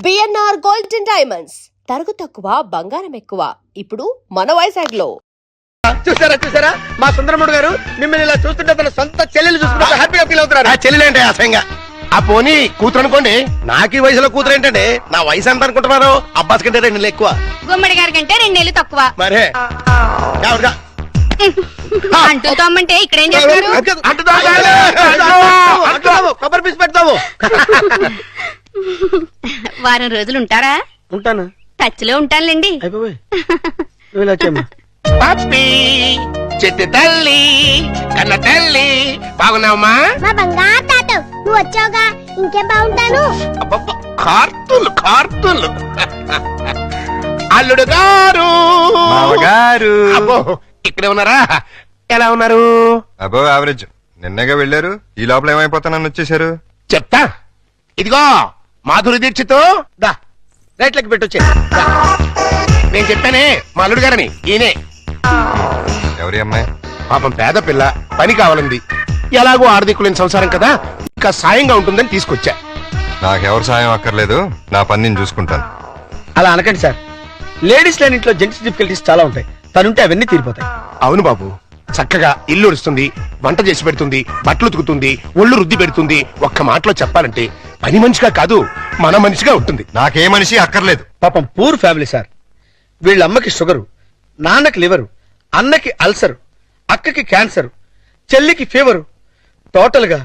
BNR gold and diamonds తరుగు తక్కువ బంగారం ఎక్కువ. ఇప్పుడు మన వైజాగ్ లో. చూసారా మా సుందరముడు గారు మిమ్మల్ని ఇలా చూస్తుంటే తన సొంత చెల్లెలు చూసుకుంటే హ్యాపీగా ఫీల్ అవుతున్నారు. ఆ చెల్లెలేంటే అసహ్యంగా ఆ పోనీ కూతురు అనుకోండి. నాకు ఈ వయసులో కూతురు ఏంటంటే నా వయసు ఎంత అనుకుంటున్నారు? అబ్బాస్ కంటే 2 నెలలు ఎక్కువ, గుమ్మడి గారి కంటే 2 నెలలు తక్కువ. మరే అంటూ తమ్మంటే ఇక్కడ ఏం చేస్తారు? కొబ్బరి పీసు పెడతావు. వారం రోజులు ఉంటారా? ఉంటాను, టచ్ లో ఉంటానులేండి. అయిపోయి నువ్వు ఇలా వచ్చామ్మా. పప్పి చెట్టు తల్లి కన్న తల్లి బాగున్నావమ్మా? మా బంగారు తాత నువ్వు వచ్చావుగా ఇంకేం బాగుంటాను. కార్తులు అల్లుడు గారు మామగారు అబ్బో ఇక్కడే ఉన్నారా? ఎలా ఉన్నారు? అబో యావరేజ్. నిన్నగా వెళ్ళారు, ఈ లోపల ఏమైపోతానని వచ్చేసారు. చెప్తా. ఇదిగో మాధురి దీక్షిత్ దా రైట్లకి పెట్టొచ్చే. నేను చెప్పానే మా అల్లుడు గారని. ఈయనే. ఎవరి అమ్మాయి? పాపం పేద పిల్ల, పని కావాలంది. ఎలాగో ఆర్థికులేని సంసారం కదా, ఇంకా సాయంగా ఉంటుందని తీసుకొచ్చా. నాకెవరు సాయం అక్కర్లేదు, నా పని నేను చూసుకుంటాను. అలా అనకండి సార్, లేడీస్ లేని ఇంట్లో జెంట్స్ డిఫికల్టీస్ చాలా ఉంటాయి. తనుంటే అవన్నీ తీరిపోతాయి. అవును బాబు, చక్కగా ఇల్లు ఉడుస్తుంది, వంట చేసి పెడుతుంది, బట్టలు ఉతుకుతుంది, ఒళ్ళు రుద్ది పెడుతుంది. ఒక్క మాటలో చెప్పాలంటే పని మనిషిగా కాదు మన మనిషిగా ఉంటుంది. నాకే మనిషి అక్కర్లేదు. పాపం పూర్ ఫ్యామిలీ సార్. వీళ్ళ అమ్మకి షుగరు, నాన్నకి లివరు, అన్నకి అల్సర్, అక్కకి క్యాన్సర్, చెల్లికి ఫీవరు. టోటల్ గా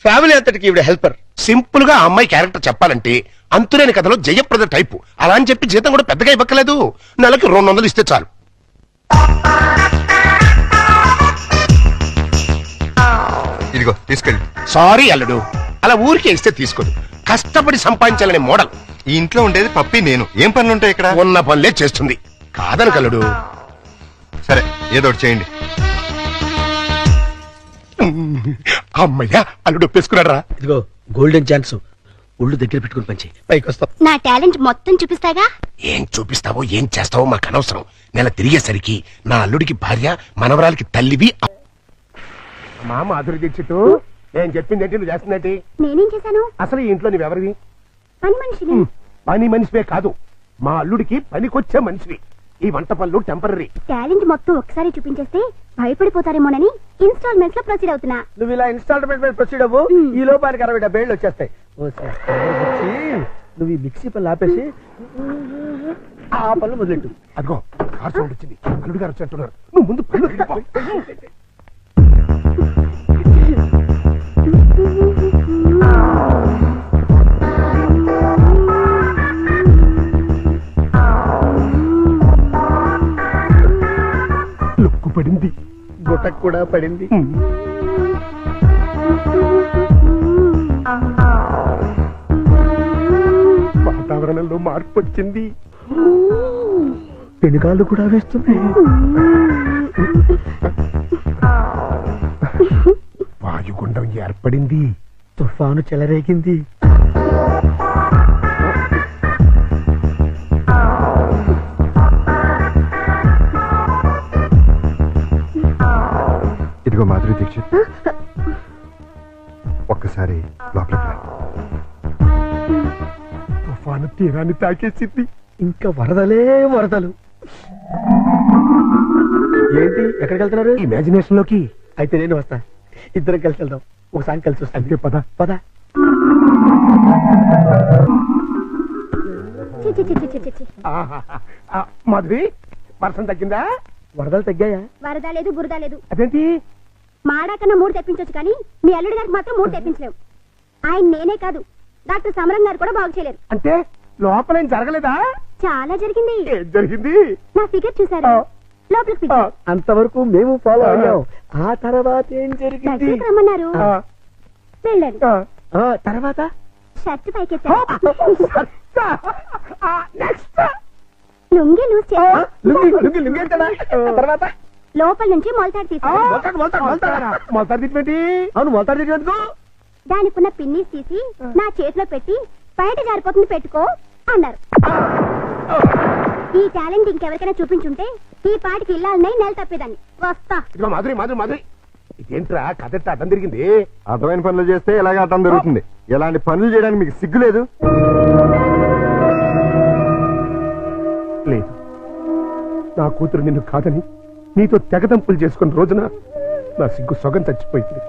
ఫ్యామిలీ అంతటికి ఈవిడ హెల్పర్. సింపుల్ గా ఆ అమ్మాయి క్యారెక్టర్ చెప్పాలంటే అంతులేని కథలో జయప్రద టైపు. అలా అని చెప్పి జీతం కూడా పెద్దగా ఇవ్వక్కలేదు. నెలకి 200 ఇస్తే చాలు. ఇదిగో తీసుకెళ్ళి. సారీ అల్లుడు, అలా ఊరికే ఇస్తే తీసుకోదు. కష్టపడి సంపాదించాలనే మోడల్. ఈ ఇంట్లో ఉండేది పప్పి నేను. ఏం పనులుంటాయి ఇక్కడ? ఉన్న పనులే చేస్తుంది. కాదని కల్లుడు. సరే ఏదో ఒకటి చేయండి. అమ్మయ్యా, అల్లుడు ఒప్పేసుకున్నాడు రా. ఇదిగో గోల్డెన్ ఛాన్స్, ఒళ్ళు దగ్గర పెట్టుకుని పంచి పైకి వస్తాం. నా టాలెంట్ మొత్తం చూపిస్తాగా. ఏం చూపిస్తావో ఏం చేస్తావో మాకు అనవసరం. నెల తిరిగేసరికి నా అల్లుడికి భార్య, మనవరాలకి తల్లివి. మా మాధురి దీక్షిత్, నేను చెప్పింది ఏంటి నువ్వు చేస్తున్నట్టు? నేనేం చేశాను? అసలు ఈ ఇంట్లో నువ్వెవరివి? పని మనిషిని. పని మనిషివే కాదు, మా అల్లుడికి పనికొచ్చే మనిషివి. ఈ వంట పనులు టెంపరీ. టాలెంట్ మొత్తం ఒకసారి చూపించేస్తే భయపడిపోతారేమోనని ఇన్స్టాల్మెంట్స్ లో ప్రొసీడ్ అవుతున్నా. నువ్వు ఇలా ఇన్స్టాల్మెంట్ మీద ప్రొసీడ్ అవ్వు. ఈ లోపానికి 60-70 ఏళ్ళు వచ్చేస్తాయి. నువ్వు ఈ మిక్సీ పనులు ఆపేసి ఆ పనులు మొదలెట్టు. అదిగో కార్ సౌండ్ వచ్చింది, అల్లుడు గారు వచ్చేట్టున్నారు. నువ్వు ముందు పనులు వెళ్ళిపో. లుక్కు పడింది, గుట్టకు కూడా పడింది. వాతావరణంలో మార్పు వచ్చింది. పెనుగాళ్ళు కూడా వేస్తున్నాయి. వాయుగుండం ఏర్పడింది. తుఫాను చెలరేగింది. ఇదిగో మాధురి దీక్షిత్, ఒక్కసారి లోపలికి రా. తుఫాను తీరాన్ని తాకేసింది. ఇంకా వరదలే వరదలు. ఏంటి ఎక్కడికి వెళ్తున్నారు? ఇమాజినేషన్ లోకి. అయితే నేను వస్తా, ఇద్దరం కలిసి వెళ్దాం. ఒకసారి కలిసి వస్తా. అంతే పద. పద. మాధురి, వర్షం తగ్గిందా? వరదలు తగ్గాయా? వరద లేదు, బురద లేదు. అదేంటి? మాడా కన్నా 3 తెప్పించొచ్చు కానీ మీ అల్లుడి గారికి మాత్రం 3 తెప్పించలేవు. ఆయన నేనే కాదు, డాక్టర్ సమరం గారు కూడా బాగు చేయలేరు. అంటే లోపల ఏం జరగలేదా? చాలా జరిగింది. ఏం జరిగింది? నా ఫిగర్ చూసారా? లోపలికి పిలిచి అంతవరకు మేము ఫాలో అయ్యాం. ఆ తర్వాత ఏం జరిగింది? దగ్గరికి రమ్మన్నారు, వెళ్ళండి. తర్వాత షర్ట్ పైకెత్తారు, లుంగి లూజ్ చేశారు, తర్వాత లోపల నుంచి మొలతాడు తీశారు. మొలతాడు తిట్టి. అవును, మొలతాడు తిరిగేందుకు దానికున్న పిన్నీస్ తీసి నా చేతిలో పెట్టి బయట జారిపోతుంది పెట్టుకో అన్నారు. ఈ టాలెంట్ ఇంకెవరికైనా చూపించుంటే ఈ పాటికి ఇల్లాలనే నెల తప్పేదాన్ని. వస్తా. ఇదిగో మాధురి మాధురి మాధురి, ఇదేంట్రా కథ అర్థం తిరిగింది? అర్థమైన పనులు చేస్తే ఇలాగే అర్థం దొరుకుతుంది. ఎలాంటి పనులు చేయడానికి మీకు సిగ్గు లేదు? కూతురు నిన్ను కాదని నీతో తెగదంపులు చేసుకున్న రోజున నా సిగ్గు సొగం చచ్చిపోయింది.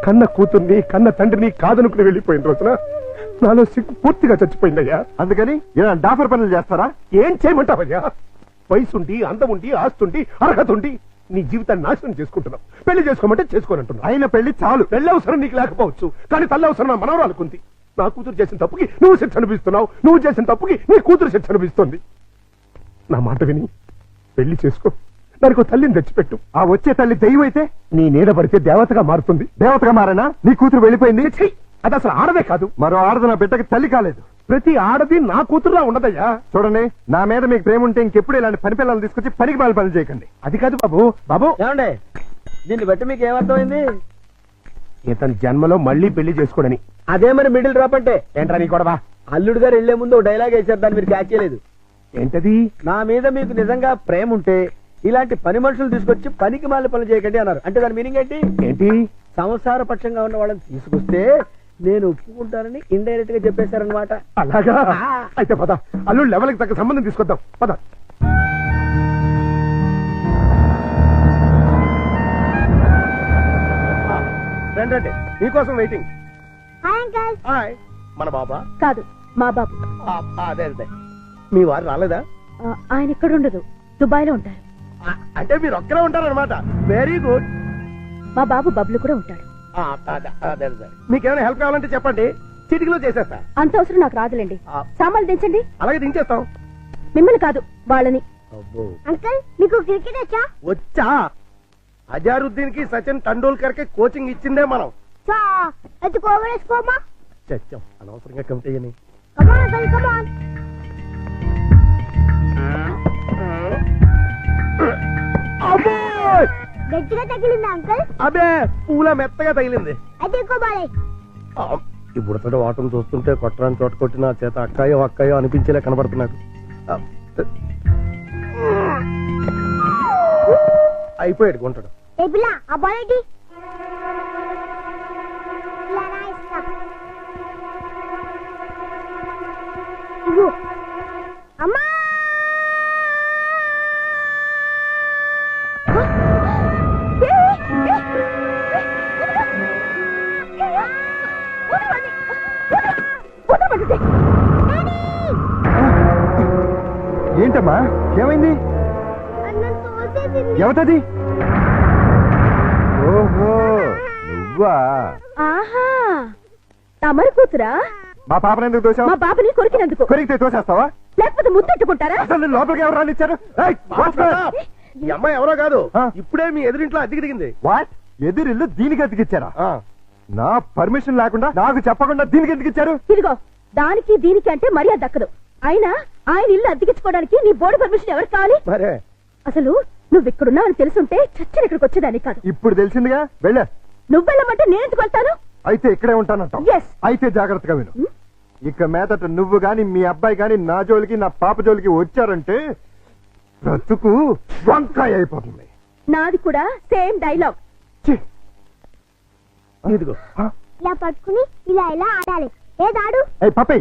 కన్న కూతుర్ని కన్న తండ్రిని కాదనుకుని వెళ్ళిపోయిన రోజున నాలో సిగ్గు పూర్తిగా చచ్చిపోయిందయ్యా. అందుకని ఇలా డాఫర్ పనులు చేస్తారా? ఏం చేయమంటావయ్యా? వయసుండి అందముండి ఆస్తుండి అర్హత ఉండి నీ జీవితాన్ని నాశనం చేసుకుంటున్నావు. పెళ్లి చేసుకోమంటే చేసుకోనంటున్నావు. అయిన పెళ్లి చాలు. పెళ్లి అవసరం నీకు లేకపోవచ్చు, కానీ తల్లి అవసరం నా మనవరాలకుంది. నా కూతురు చేసిన తప్పుకి నువ్వు శిక్ష అనిపిస్తున్నావు, నువ్వు చేసిన తప్పుకి నీ కూతురు శిక్ష అనిపిస్తుంది. నా మాట విని పెళ్లి చేసుకో, దానికి తల్లిని తెచ్చిపెట్టు. ఆ వచ్చే తల్లి దైవం అయితే నీ నీడ పడితే దేవతగా మారుతుంది. దేవతగా మారనా? నీ కూతురు వెళ్ళిపోయింది. ఛీ! అది అసలు ఆడదే కాదు. మరో ఆడది నా బిడ్డకి తల్లి కాలేదు. ప్రతి ఆడది నా కూతురులా ఉండదయ్యా. చూడండి, నా మీద మీకు ప్రేమ ఉంటే ఇంకెప్పుడు ఇలాంటి పని పిల్లలు తీసుకొచ్చి పనికి మాలి పనులు చేయకండి. అది కాదు బాబు. బాబు ఏమండి, దీన్ని బట్టి మీకు ఏమర్థమైంది? ఇతని జన్మలో మళ్ళీ పెళ్లి చేసుకోడని. అదే మరి మిడిల్ డ్రాప్ అంటే. ఏంట్రా నీ గొడవ? అల్లుడు గారు వెళ్లే ముందు ఒక డైలాగ్ వేశారు, దాన్ని మీరు క్యాచ్ చేయలేదు. ఏంటది? నా మీద మీకు నిజంగా ప్రేమ ఉంటే ఇలాంటి పని మనుషులు తీసుకొచ్చి పనికి మాలి పనులు చేయకండి అన్నారు. అంటే దాని మీనింగ్ ఏంటి? ఏంటి? సంసార పక్షంగా ఉన్న వాళ్ళని తీసుకొస్తే నేను ఒప్పుకుంటానని ఇండైరెక్ట్ గా చెప్పేశారనమాట. అలాగా? అయితే పద, అల్లుడు లెవెల్కి తగ్గ సంబంధం తీసుకొద్దాం. పద. రండి, మీకోసం వెయిటింగ్. Hi uncle. హాయ్. మన బాబా? కాదు, మా బాబు. అదే అదే. మీ వారు రాలేదా? ఆయన ఇక్కడ ఉండదు, దుబాయ్ లో ఉంటారు. అంటే మీరు ఒక్కరే ఉంటారనమాట. Very good. మా బాబు బబ్లు కూడా ఉంటాడు. మీకేమైనా హెల్ప్ కావాలంటే చెప్పండి, చిటికలో చేసేస్తా. అంత అవసరం నాకు రాదులేండి. సామాన్లు దించండి. అలాగే దించేస్తాం. మిమ్మల్ని కాదు, వాళ్ళని. అంకల్, మీకు క్రికెట్ వచ్చా? వచ్చా? అజారుద్దీన్ కి సచిన్ టెండూల్కర్ కి కోచింగ్ ఇచ్చిందే మనం. చచ్చాం అనవసరంగా కమిటీ అని. గట్టిగా తగిలింది అంకల్. అబే, పూల మెత్తగా తగిలింది. అయితే ఎక్కువాలి. ఇప్పుడు వాటం చూస్తుంటే కొట్టరాని చోట కొట్టిన చేత అక్కాయో అక్కాయో అనిపించేలా కనబడుతున్నాడు. అయిపోయాడు గుంటడు. ఏ పిల్ల, ఆ బాల్ ఏంటి? అమ్మా! ఏంటమ్మా, ఏమైంది? ఎవతది? ఓహో, నువ్వా? ఆహా, తమరి కూతురా? మా పాపను ఎందుకు తోసావు? మా బాబుని కొరికినందుకు. కొరికితే తోసేస్తావా? లేకపోతే ముద్దెట్టుకుంటారా? అసలు లోపలికి ఎవరు రానిచ్చారు? ఈ అమ్మాయి ఎవరో కాదు, ఇప్పుడే మీ ఎదురింట్లో అద్దెకి దిగింది. వాట్? ఎదురిల్లు దీనికి అద్దెకిచ్చారా? నా పర్మిషన్ లేకుండా నాకు చెప్పకుండా దీనికి ఎందుకిచ్చారు? ఇదిగో, దానికి దీనికి అంటే మర్యాద దక్కదు. అయినా ఆయన ఇల్లు అద్దెకించుకోవడానికి నీ బోర్డు పర్మిషన్ ఎవరికి కావాలి? మరే అసలు నువ్వు ఇక్కడున్నా అని తెలుసుంటే చచ్చిన ఇక్కడికి వచ్చేదాన్ని కాదు. ఇప్పుడు తెలిసిందిగా, వెళ్ళా. నువ్వు వెళ్ళమంటే నేను ఎందుకు వెళ్తాను? అయితే ఇక్కడే ఉంటానంటావు. Yes. అయితే జాగ్రత్తగా విను. ఇక మీదట నువ్వు గాని మీ అబ్బాయి గాని నా జోలికి నా పాప జోలికి వచ్చారంటే బ్రతుకు వంకాయ అయిపోతుంది. నాది కూడా సేమ్ డైలాగ్. ఇదిగో, ఇలా పట్టుకుని ఇలా ఇలా ఆడాలి. ఏదాడు? పప్పై,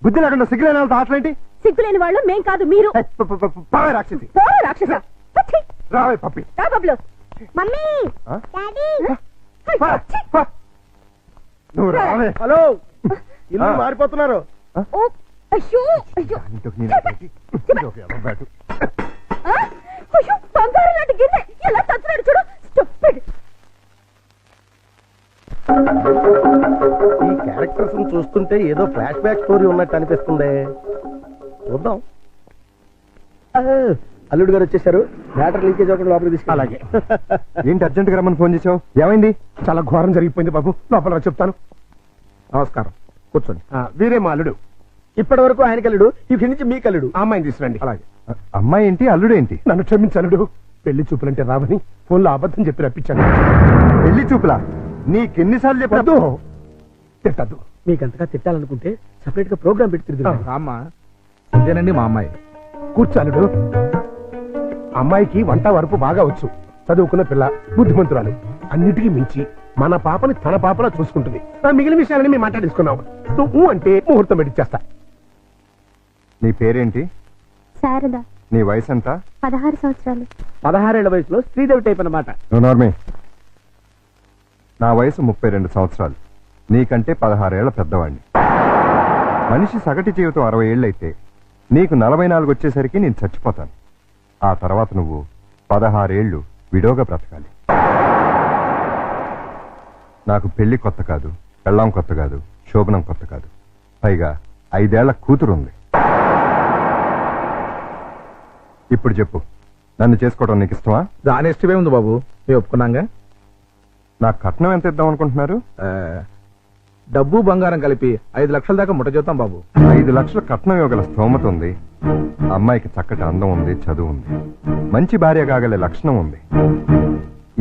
బుద్ధి లేకుండా సిగ్గులేని వాళ్ళతో ఆటలేంటి? సిగ్గులేని వాళ్ళు మేం కాదు, మీరు. పావే రాక్షసి. పోరా రాక్షస. పచ్చి. రావే పప్పి. రా బబ్లు. మమ్మీ, ఆ? డాడీ. పా, పా. నువ్వు రావే. హలో, ఇల్లు మారిపోతున్నారు. ఓ, అయ్యో అయ్యో. ఆ? అయ్యో, బంగారం లాంటి గిన్నె ఎలా తచ్చున్నాడు చూడు. స్టూపిడ్. ఈ క్యారెక్టర్స్ చూస్తుంటే ఏదో ఫ్లాష్ బ్యాక్ స్టోరీ ఉన్నట్టు అనిపిస్తుంది. చూద్దాం. అల్లుడు గారు వచ్చేసారు. మ్యాటర్ లీకేజ్ అవ్వకుండా లోపలికి తీసుకు. అలాగే. ఏంటి అర్జెంట్ గా రమ్మని ఫోన్ చేసావు? ఏమైంది? చాలా ఘోరం జరిగిపోయింది బాబు. లోపల చెప్తాను. నమస్కారం, కూర్చోండి. వీరే మా అల్లుడు. ఇప్పటి వరకు ఆయనకి అల్లుడు, ఇక్కడి నుంచి మీకు అల్లుడు. అమ్మాయిని తీసుకురండి. అలాగే. అమ్మాయి ఏంటి, అల్లుడు ఏంటి? నన్ను క్షమించలుడు. పెళ్లి చూపులంటే రావని ఫోన్లో అబద్ధం చెప్పి రప్పించాను. పెళ్లి చూపులా? నీకెన్నిసార్లు చెప్పద్దు. తిట్టద్దు. మీకంతగా తిట్టాలనుకుంటే సెపరేట్ గా ప్రోగ్రామ్ పెట్టి తిరుగుతాం. రామ్మా, ఇదేనండి మా అమ్మాయి. కూర్చాలుడు. అమ్మాయికి వంట వరపు బాగా వచ్చు. చదువుకున్న పిల్ల, బుద్ధిమంతురాలు. అన్నిటికీ మించి మన పాపని తన పాపలా చూసుకుంటుంది. మిగిలిన విషయాలని మేము మాట్లాడేసుకున్నాం. నువ్వు అంటే ముహూర్తం పెట్టిచ్చేస్తా. నీ పేరేంటి? శారద. నీ వయసు ఎంత? 16 సంవత్సరాలు. 16 వయసులో శ్రీదేవి టైప్ అన్నమాట. నార్మే, నా వయసు 32 సంవత్సరాలు. నీకంటే 16 ఏళ్ల పెద్దవాణ్ణి. మనిషి సగటు జీవితం 60 ఏళ్ళైతే నీకు 44 వచ్చేసరికి నేను చచ్చిపోతాను. ఆ తర్వాత నువ్వు 16 ఏళ్ళు విడోగా బ్రతకాలి. నాకు పెళ్లి కొత్త కాదు, పెళ్ళాం కొత్త కాదు, శోభనం కొత్త కాదు. పైగా 5 ఏళ్ల కూతురుంది. ఇప్పుడు చెప్పు, నన్ను చేసుకోవడం నీకు ఇష్టమా? దాని ఇష్టమే ఉంది బాబు, మేము ఒప్పుకున్నాగా. నాకు కట్నం ఎంత ఇద్దాం అనుకుంటున్నారు? డబ్బు బంగారం కలిపి 5 లక్షల దాకా ముట్ట చేద్దాం బాబు. 5 లక్షల కట్నం ఇవ్వగల స్తోమత ఉంది. అమ్మాయికి చక్కటి అందం ఉంది, చదువు ఉంది, మంచి భార్య కాగలే లక్షణం ఉంది.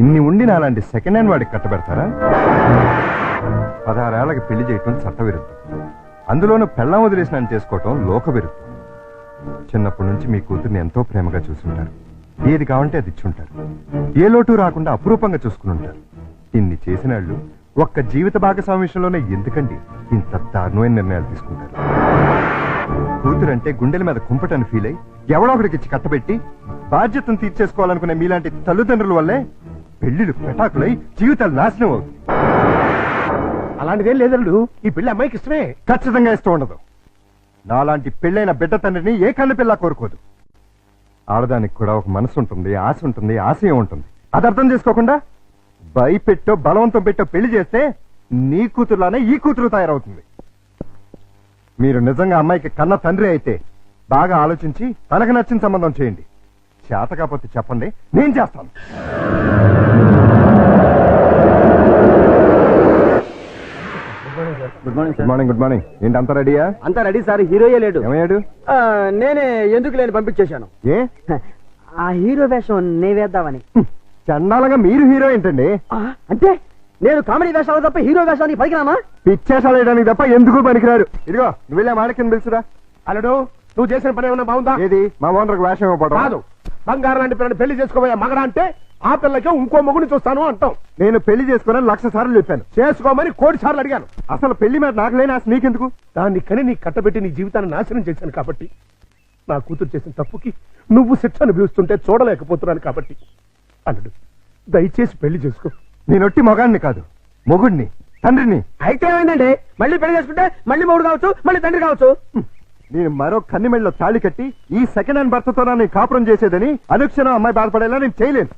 ఇన్ని ఉండి నాలాంటి సెకండ్ హ్యాండ్ వాడికి కట్టబెడతారా? 16 ఏళ్ళకి పెళ్లి చేయటం చట్టవిరుద్ధం. అందులోనూ పెళ్ళాం వదిలేసినాన్ని చేసుకోవటం లోకవిరుద్ధం. చిన్నప్పటి నుంచి మీ కూతుర్ని ఎంతో ప్రేమగా చూసుంటారు. ఏది కావంటే అది ఇచ్చుంటారు. ఏ లోటు రాకుండా అపురూపంగా చూసుకుని ఉంటారు. ఇన్ని చేసినాళ్ళు ఒక్క జీవిత భాగస్వామి విషయంలోనే ఎందుకండి ఇంత దారుణమైన నిర్ణయాలు తీసుకుంటారు? కూతురంటే గుండెల మీద కుంపటని ఫీల్ అయి ఎవడో ఒకడికి ఇచ్చి కట్టబెట్టి బాధ్యతను తీర్చేసుకోవాలనుకునే మీలాంటి తల్లిదండ్రుల వల్లే పెళ్లిళ్ళు పెటాకులై జీవితాలు నాశనం అవుతుంది. అలాంటిదేం లేదల్లుడు, ఈ పెళ్లి అమ్మాయికి ఇష్టమే. ఖచ్చితంగా ఇష్టం ఉండదు. నాలాంటి పెళ్ళైన బిడ్డ తండ్రిని ఏ కన్ను పిల్ల కోరుకోదు. ఆడదానికి కూడా ఒక మనసు ఉంటుంది, ఆశ ఉంటుంది, ఆశయం ఉంటుంది. అది అర్థం చేసుకోకుండా భయపెట్టో బలవంతం పెట్టో పెళ్లి చేస్తే నీ కూతురులానే ఈ కూతురు తయారవుతుంది. మీరు నిజంగా అమ్మాయికి కన్న తండ్రి అయితే బాగా ఆలోచించి తనకు నచ్చిన సంబంధం చేయండి. చేత కాకపోతే చెప్పండి, నేను చేస్తాను. Good morning good morning. Good morning. ఏంటి అంత రెడీయా? అంతా రెడీ సార్. హీరోయే లేడు. ఏమయ్యాడు? నేనే ఎందుకు లేని పంపించేశాను. ఏ ఆ హీరో వేషం నే వేద్దామని. చండాలంగా మీరు హీరో ఏంటండి? అంటే నేను కామెడీ వేషాలు తప్ప హీరో వేషానికి పనికిరామా? పిచ్చేసాలు వేయడానికి తప్ప ఎందుకు పనికిరారు. ఇదిగో నువ్వు వెళ్ళా మాడకిని పిలుచురా. అల్లుడు, నువ్వు చేసిన పని ఏమన్నా బాగుందా? ఏది మా ఓనర్కి వేషం ఇవ్వబడదు. కాదు, బంగారం లాంటి పిల్లని పెళ్లి చేసుకోబోయే మగడా అంటే ఆ పిల్లకి ఇంకో మొగుని చూస్తాను అంటాం. నేను పెళ్లి చేసుకోనని 1,00,000 సార్లు చెప్పాను. చేసుకోమని 1,00,00,000 సార్లు అడిగాను. అసలు పెళ్లి మీద నాకు లేని ఆశ నీకెందుకు? దాన్ని కని నీ కట్టబెట్టి నీ జీవితాన్ని నాశనం చేశాను కాబట్టి, నా కూతురు చేసిన తప్పుకి నువ్వు శిక్ష అనుభవిస్తుంటే చూడలేకపోతున్నాను కాబట్టి, అల్లుడు దయచేసి పెళ్లి చేసుకో. నేనొట్టి మొగాడిని కాదు, మొగుడిని, తండ్రిని. అయితే ఏమైందండి? మళ్ళీ పెళ్లి చేసుకుంటే మళ్ళీ మొగుడు కావచ్చు, మళ్ళీ తండ్రి కావచ్చు. నేను మరో కన్నిమెళ్ళలో తాళి కట్టి ఈ సెకండ్ హ్యాండ్ భర్తతో నేను కాపురం చేసేదని అనుక్షణం అమ్మాయి బాధపడేలా నేను చేయలేను.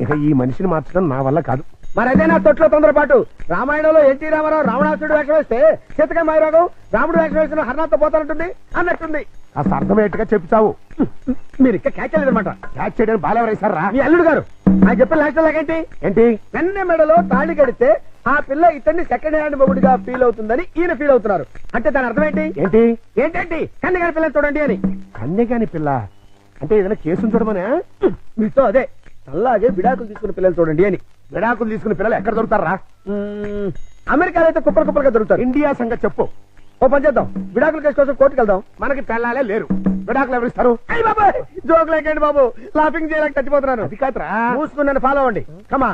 ఇక ఈ మనిషిని మార్చడం నా వల్ల కాదు. మరైతే నా తొట్లో తొందరపాటు. రామాయణంలో ఎన్టీ రామారావు రావణాసుడు వేషం వేస్తే సీతకాయ మైరాగం రాముడు వేషం వేసిన హర్నాథ్తో పోతానంటుంది అన్నట్టుంది. కాస్త అర్థమయ్యేట్టుగా చెప్తావు. మీరు ఇంకా క్యాచ్ చేయలేదన్నమాట. క్యాచ్ చేయడానికి బాలెవరేశారా? మీ అల్లుడు గారు ఆయన చెప్పిన లాస్ట్ లాగేంటి? ఏంటి? వెన్న మెడలో తాళి కడితే ఆ పిల్ల ఇతన్ని సెకండ్ హ్యాండ్ మొగుడిగా ఫీల్ అవుతుందని ఈయన ఫీల్ అవుతున్నారు. అంటే దాని అర్థం ఏంటి? ఏంటి? ఏంటండి కన్యగారి పిల్లని చూడండి అని. కన్యగాని పిల్ల అంటే ఏదైనా కేసును చూడమనే? మీతో అదే అలాగే విడాకులు తీసుకున్న పిల్లలు చూడండి అని. విడాకులు తీసుకున్న పిల్లలు ఎక్కడ దొరుకుతారా? అమెరికాలో అయితే కుప్పలు కుప్పలుగా దొరుకుతారు. ఇండియా సంగతి చెప్పు. ఓ పని చేద్దాం, విడాకుల కేసు కోసం కోర్టుకు వెళ్దాం. మనకి పెళ్ళాలే లేరు, విడాకులు ఎవరిస్తారు? అయ్యి బాబా జోక్ లేకండి బాబు, లాఫింగ్ చేయలేక చచ్చిపోతున్నాను. అది కాదురా. మూసుకుని నన్ను ఫాలో అవ్వండి. కమా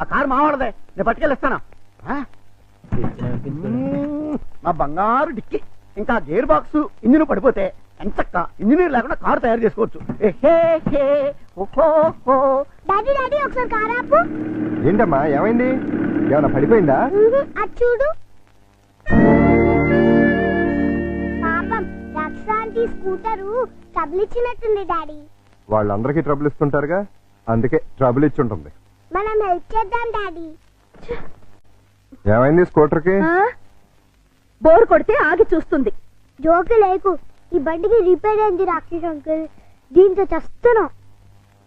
ఆ కారు మావాడదే, నేను పట్టుకెళ్ళిస్తాను. మా బంగారు డిక్కి ఇంకా గేర్ బాక్స్ ఇంజిన్ పడిపోతే ఎంచక్క ఇంజనీర్ లేకుండా కారు తయారు చేసుకోవచ్చు. డాడీ డాడీ ఒకసారి కారు ఆపు. ఏంటమ్మా ఏమైంది? ఏమన్నా పడిపోయిందా? అది చూడు. పాపం రక్షాంతి స్కూటరు ట్రబుల్ ఇచ్చినట్టుంది డాడీ. వాళ్ళందరికీ ట్రబుల్ ఇస్తుంటారుగా, అందుకే ట్రబుల్ ఇచ్చి ఉంటుంది. మనం హెల్ప్ చేద్దాం డాడీ. ఏమైంది స్కూటర్కి? బోర్ కొడితే ఆగి చూస్తుంది. జోకు లేకు, ఈ బండికి రిపేర్ అయింది రాకేష్ అంకుల్, దీంతో చస్తున్నాం.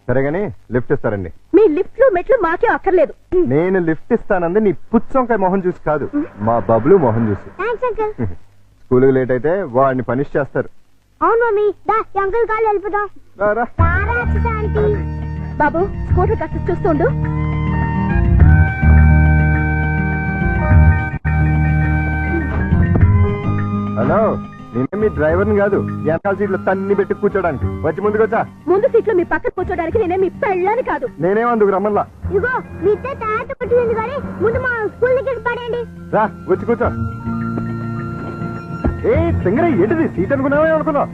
సరేగాని లిఫ్ట్ ఇస్తారండి. మీ లిఫ్ట్లు మెట్లు మాకే అక్కర్లేదు. నేను లిఫ్ట్ ఇస్తానంది నీ పుచ్చంకాయ మొహం చూసి కాదు, మా బబ్లు మొహం చూసి. Thanks uncle. స్కూల్కి లేట్ అయితే వాడిని పనిష్ చేస్తారు. అవును మమ్మీ, దా అంకుల్ కాళ్ళు వెళ్ళిపోదాం. రారా. ఆంటీ బాబు స్కూటర్ కాస్త చూస్తుండు. హలో నేనే మీ డ్రైవర్ని కాదు వెనకాల సీట్లో తన్ని పెట్టి కూర్చోడానికి వచ్చి ముందుకు వచ్చా ముందు సీట్లో మీ పక్కన కూర్చోడానికి నేనే మీ పెళ్ళని కాదు. నేనేమందుకు రమ్మల్లా ఇగో మీ తాత పుట్టింది కానీ ముందు మా స్కూల్ దగ్గర పడండి. రా వచ్చి కూర్చో. ఏ సింగరే ఏంటిది సీట్ అనుకున్నావే అనుకున్నావు.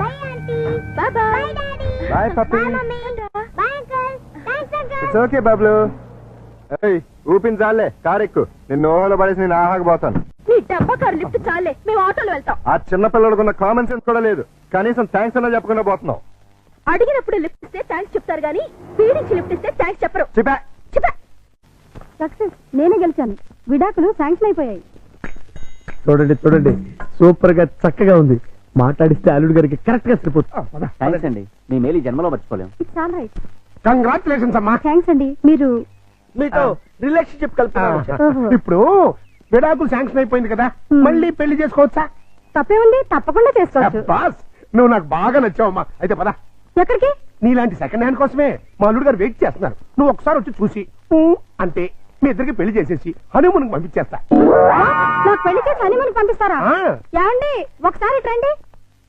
Bye aunty. Bye bye daddy. Bye puppy. Bye mummy. Bye uncle. Thanks uncle. It's okay బాబులు. ఏయ్ ఊపించాలే కారెక్కు నిన్ను ఓహలో పడేసి నేను ఆహాకపోతాను. నీ డబ్బా కారు లిఫ్ట్ చాలే మేము ఆటోలో వెళ్తాం. ఆ చిన్న పిల్లలకున్న కామన్ సెన్స్ కూడా లేదు. కనీసం థ్యాంక్స్ అన్నా చెప్పకుండా పోతున్నావు. అడిగినప్పుడు లిఫ్ట్ ఇస్తే థాంక్స్ చెప్తారు గానీ పీడించి లిఫ్ట్ ఇస్తే థాంక్స్ చెప్పరు. చెప్పా సక్సెస్ నేనే గెలిచాను. విడాకులు శాంక్షన్ అయిపోయాయి. చూడండి చూడండి, సూపర్ గా చక్కగా ఉంది. మాట్లాడిస్తే అల్లుడు గారికి కరెక్ట్ గా సరిపోతుంది. థ్యాంక్స్ అండి, మీ మేలు ఈ జన్మలో మర్చిపోలేం. It's all right. కంగ్రాచులేషన్స్ అమ్మా. థ్యాంక్స్ అండి. మీరు మీతో రిలేషన్షిప్ కలుపుతున్నాను. ఓహో. ఇప్పుడు విడాకులు శాంక్షన్ అయిపోయింది కదా, మళ్ళీ పెళ్లి చేసుకోవచ్చా? తప్పేముంది, తప్పకుండా చేసుకోవచ్చు. బాస్ నువ్వు నాకు బాగా నచ్చావమ్మా. అయితే పద. ఎక్కడికి? నీలాంటి సెకండ్ హ్యాండ్ కోసమే మా అల్లుడు గారు వెయిట్ చేస్తున్నారు. నువ్వు ఒకసారి వచ్చి చూసి అంటే మీ ఇద్దరికి పెళ్లి చేసేసి హనీమూన్ పంపించేస్తా. నాకు పెళ్లి చేసి హనీమూన్ పంపిస్తారా? ఆ. ఏమండి ఒకసారి రండి.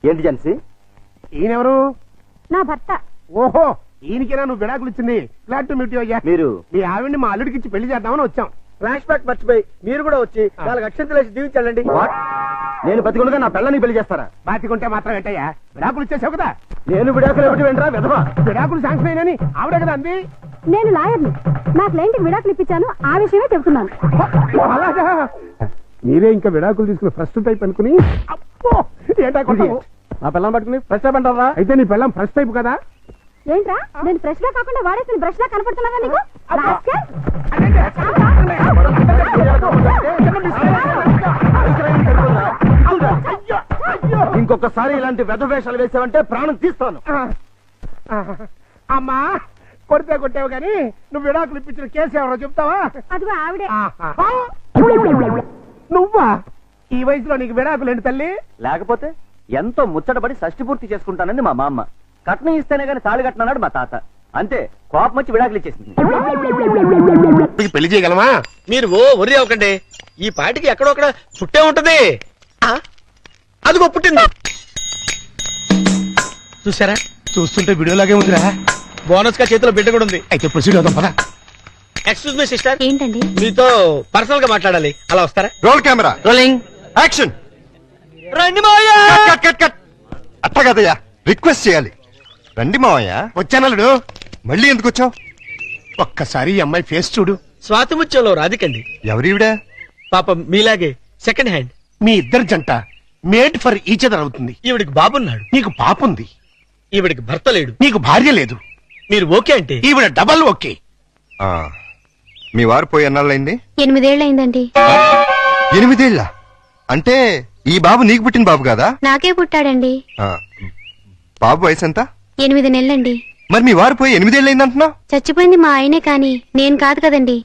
ఏంటి జన్సీ? ఈయనెవరు? నా భర్త. ఓహో, ఈయనకేనా నువ్వు విడాకులు ఇచ్చింది? గ్లాడ్ టు మీట్ యు అయ్యా. మీరు మీ ఆవిడ్ని మా అల్లుడికి ఇచ్చి పెళ్లి చేద్దామని వచ్చాం. ఫ్లాష్ బ్యాక్ మర్చిపోయి మీరు కూడా వచ్చి 4 అక్షంతలు వేసి దీవించండి. నేను బతికుండగా నా పిల్లని పెళ్లి చేస్తారా? బాతికుంటే మాత్రం ఏంటయ్యా, విడాకులు ఇచ్చేసావు కదా. నేను విడాకులు ఎవరి వెంటరా విధవా? విడాకులు శాంక్షన్ అయినని ఆవిడే కదా అంది. నేను లాయర్ని. నా క్లయింట్కి విడాకులు ఇప్పించాను. ఆ విషయమే చెబుతున్నాను. అలాగా? మీరే ఇంకా విడాకులు తీసుకుని ఫస్ట్ టైప్ అనుకుని అబ్బో ఏంటా కొట్టావు? నా పిల్లని పట్టుకుని ఫ్రెష్ అప్ అంటారా? అయితే నీ పిల్లం ఫస్ట్ టైప్ కదా. ఏంట్రా నేను ఫ్రెష్ గా కాకుండా వాడేసిన బ్రష్ లా కనపడుతున్నాగా నీకు? రాస్కెల్. ఇంకొకసారి ఇలాంటి వెధవేషాలు వేసావంటే ప్రాణం తీస్తాను. అమ్మా కొడితే కొట్టావు కానీ నువ్వు విడాకులు ఇప్పించిన కేసు ఎవరో చెప్తావా? అదిగో ఆవిడే. నువ్వా? ఈ వయసులో నీకు విడాకులు ఏంటి తల్లి? లేకపోతే ఎంతో ముచ్చటపడి షష్టి పూర్తి చేసుకుంటానండి మా మామ. కట్నం ఇస్తేనే గాని తాళి కట్టినాడు మా తాత. అంతే, కోపం వచ్చి విడాకులు ఇచ్చేసింది. పెళ్లి చేయగలమా? మీరు ఒర్రి అవ్వకండి. ఈ పాటికి ఎక్కడొక్కడ పుట్టే ఉంటది. అదిగో పుట్టింది. చూసారా? చూస్తుంటే వీడియోలాగే ఉందిరా. బోనస్ గా చేతిలో బిడ్డ కూడా ఉంది. అయితే ప్రొసీడ్ అవుతాం పదా. ఎక్స్క్యూజ్ మీ సిస్టర్, ఏంటండి? మీతో పర్సనల్ గా మాట్లాడాలి. అలా వస్తారా? Roll camera rolling action. రండి మావయ్య. Cut cut cut. అట్ట కదయ్యా, రిక్వెస్ట్ చేయాలి. రండి మావయ్య. వచ్చానలుడు. మళ్ళీ ఎందుకు వచ్చావు? ఒక్కసారి ఈ అమ్మాయి ఫేస్ చూడు. స్వాతిముత్యంలో రాధికండి. ఎవరివిడా? పాపం మీలాగే సెకండ్ హ్యాండ్. మీ ఇద్దరు జంట మేడ్ ఫర్ ఈచ్ అదర్ అవుతుంది. ఈవిడికి బాబున్నాడు. నీకు పాపుంది. ఈవిడికి భర్త లేడు. నీకు భార్య లేదు. మీరు ఓకే అంటే ఈవిడ డబల్ ఓకే. ఆ, మీ వారు పోయి ఎన్నాళ్ళైంది? 8 ఏళ్ళయిందండి. 8 ఏళ్ళ? అంటే ఈ బాబు నీకు పుట్టిన బాబు కాదా? నాకే పుట్టాడండి. ఆ, బాబు వయసు ఎంత? 8 నెలలండి. మరి మీ వారు పోయి 8 ఏళ్ళు అయిందంటున్నావు? చచ్చిపోయింది మా ఆయనే కాని నేను కాదు కదండి.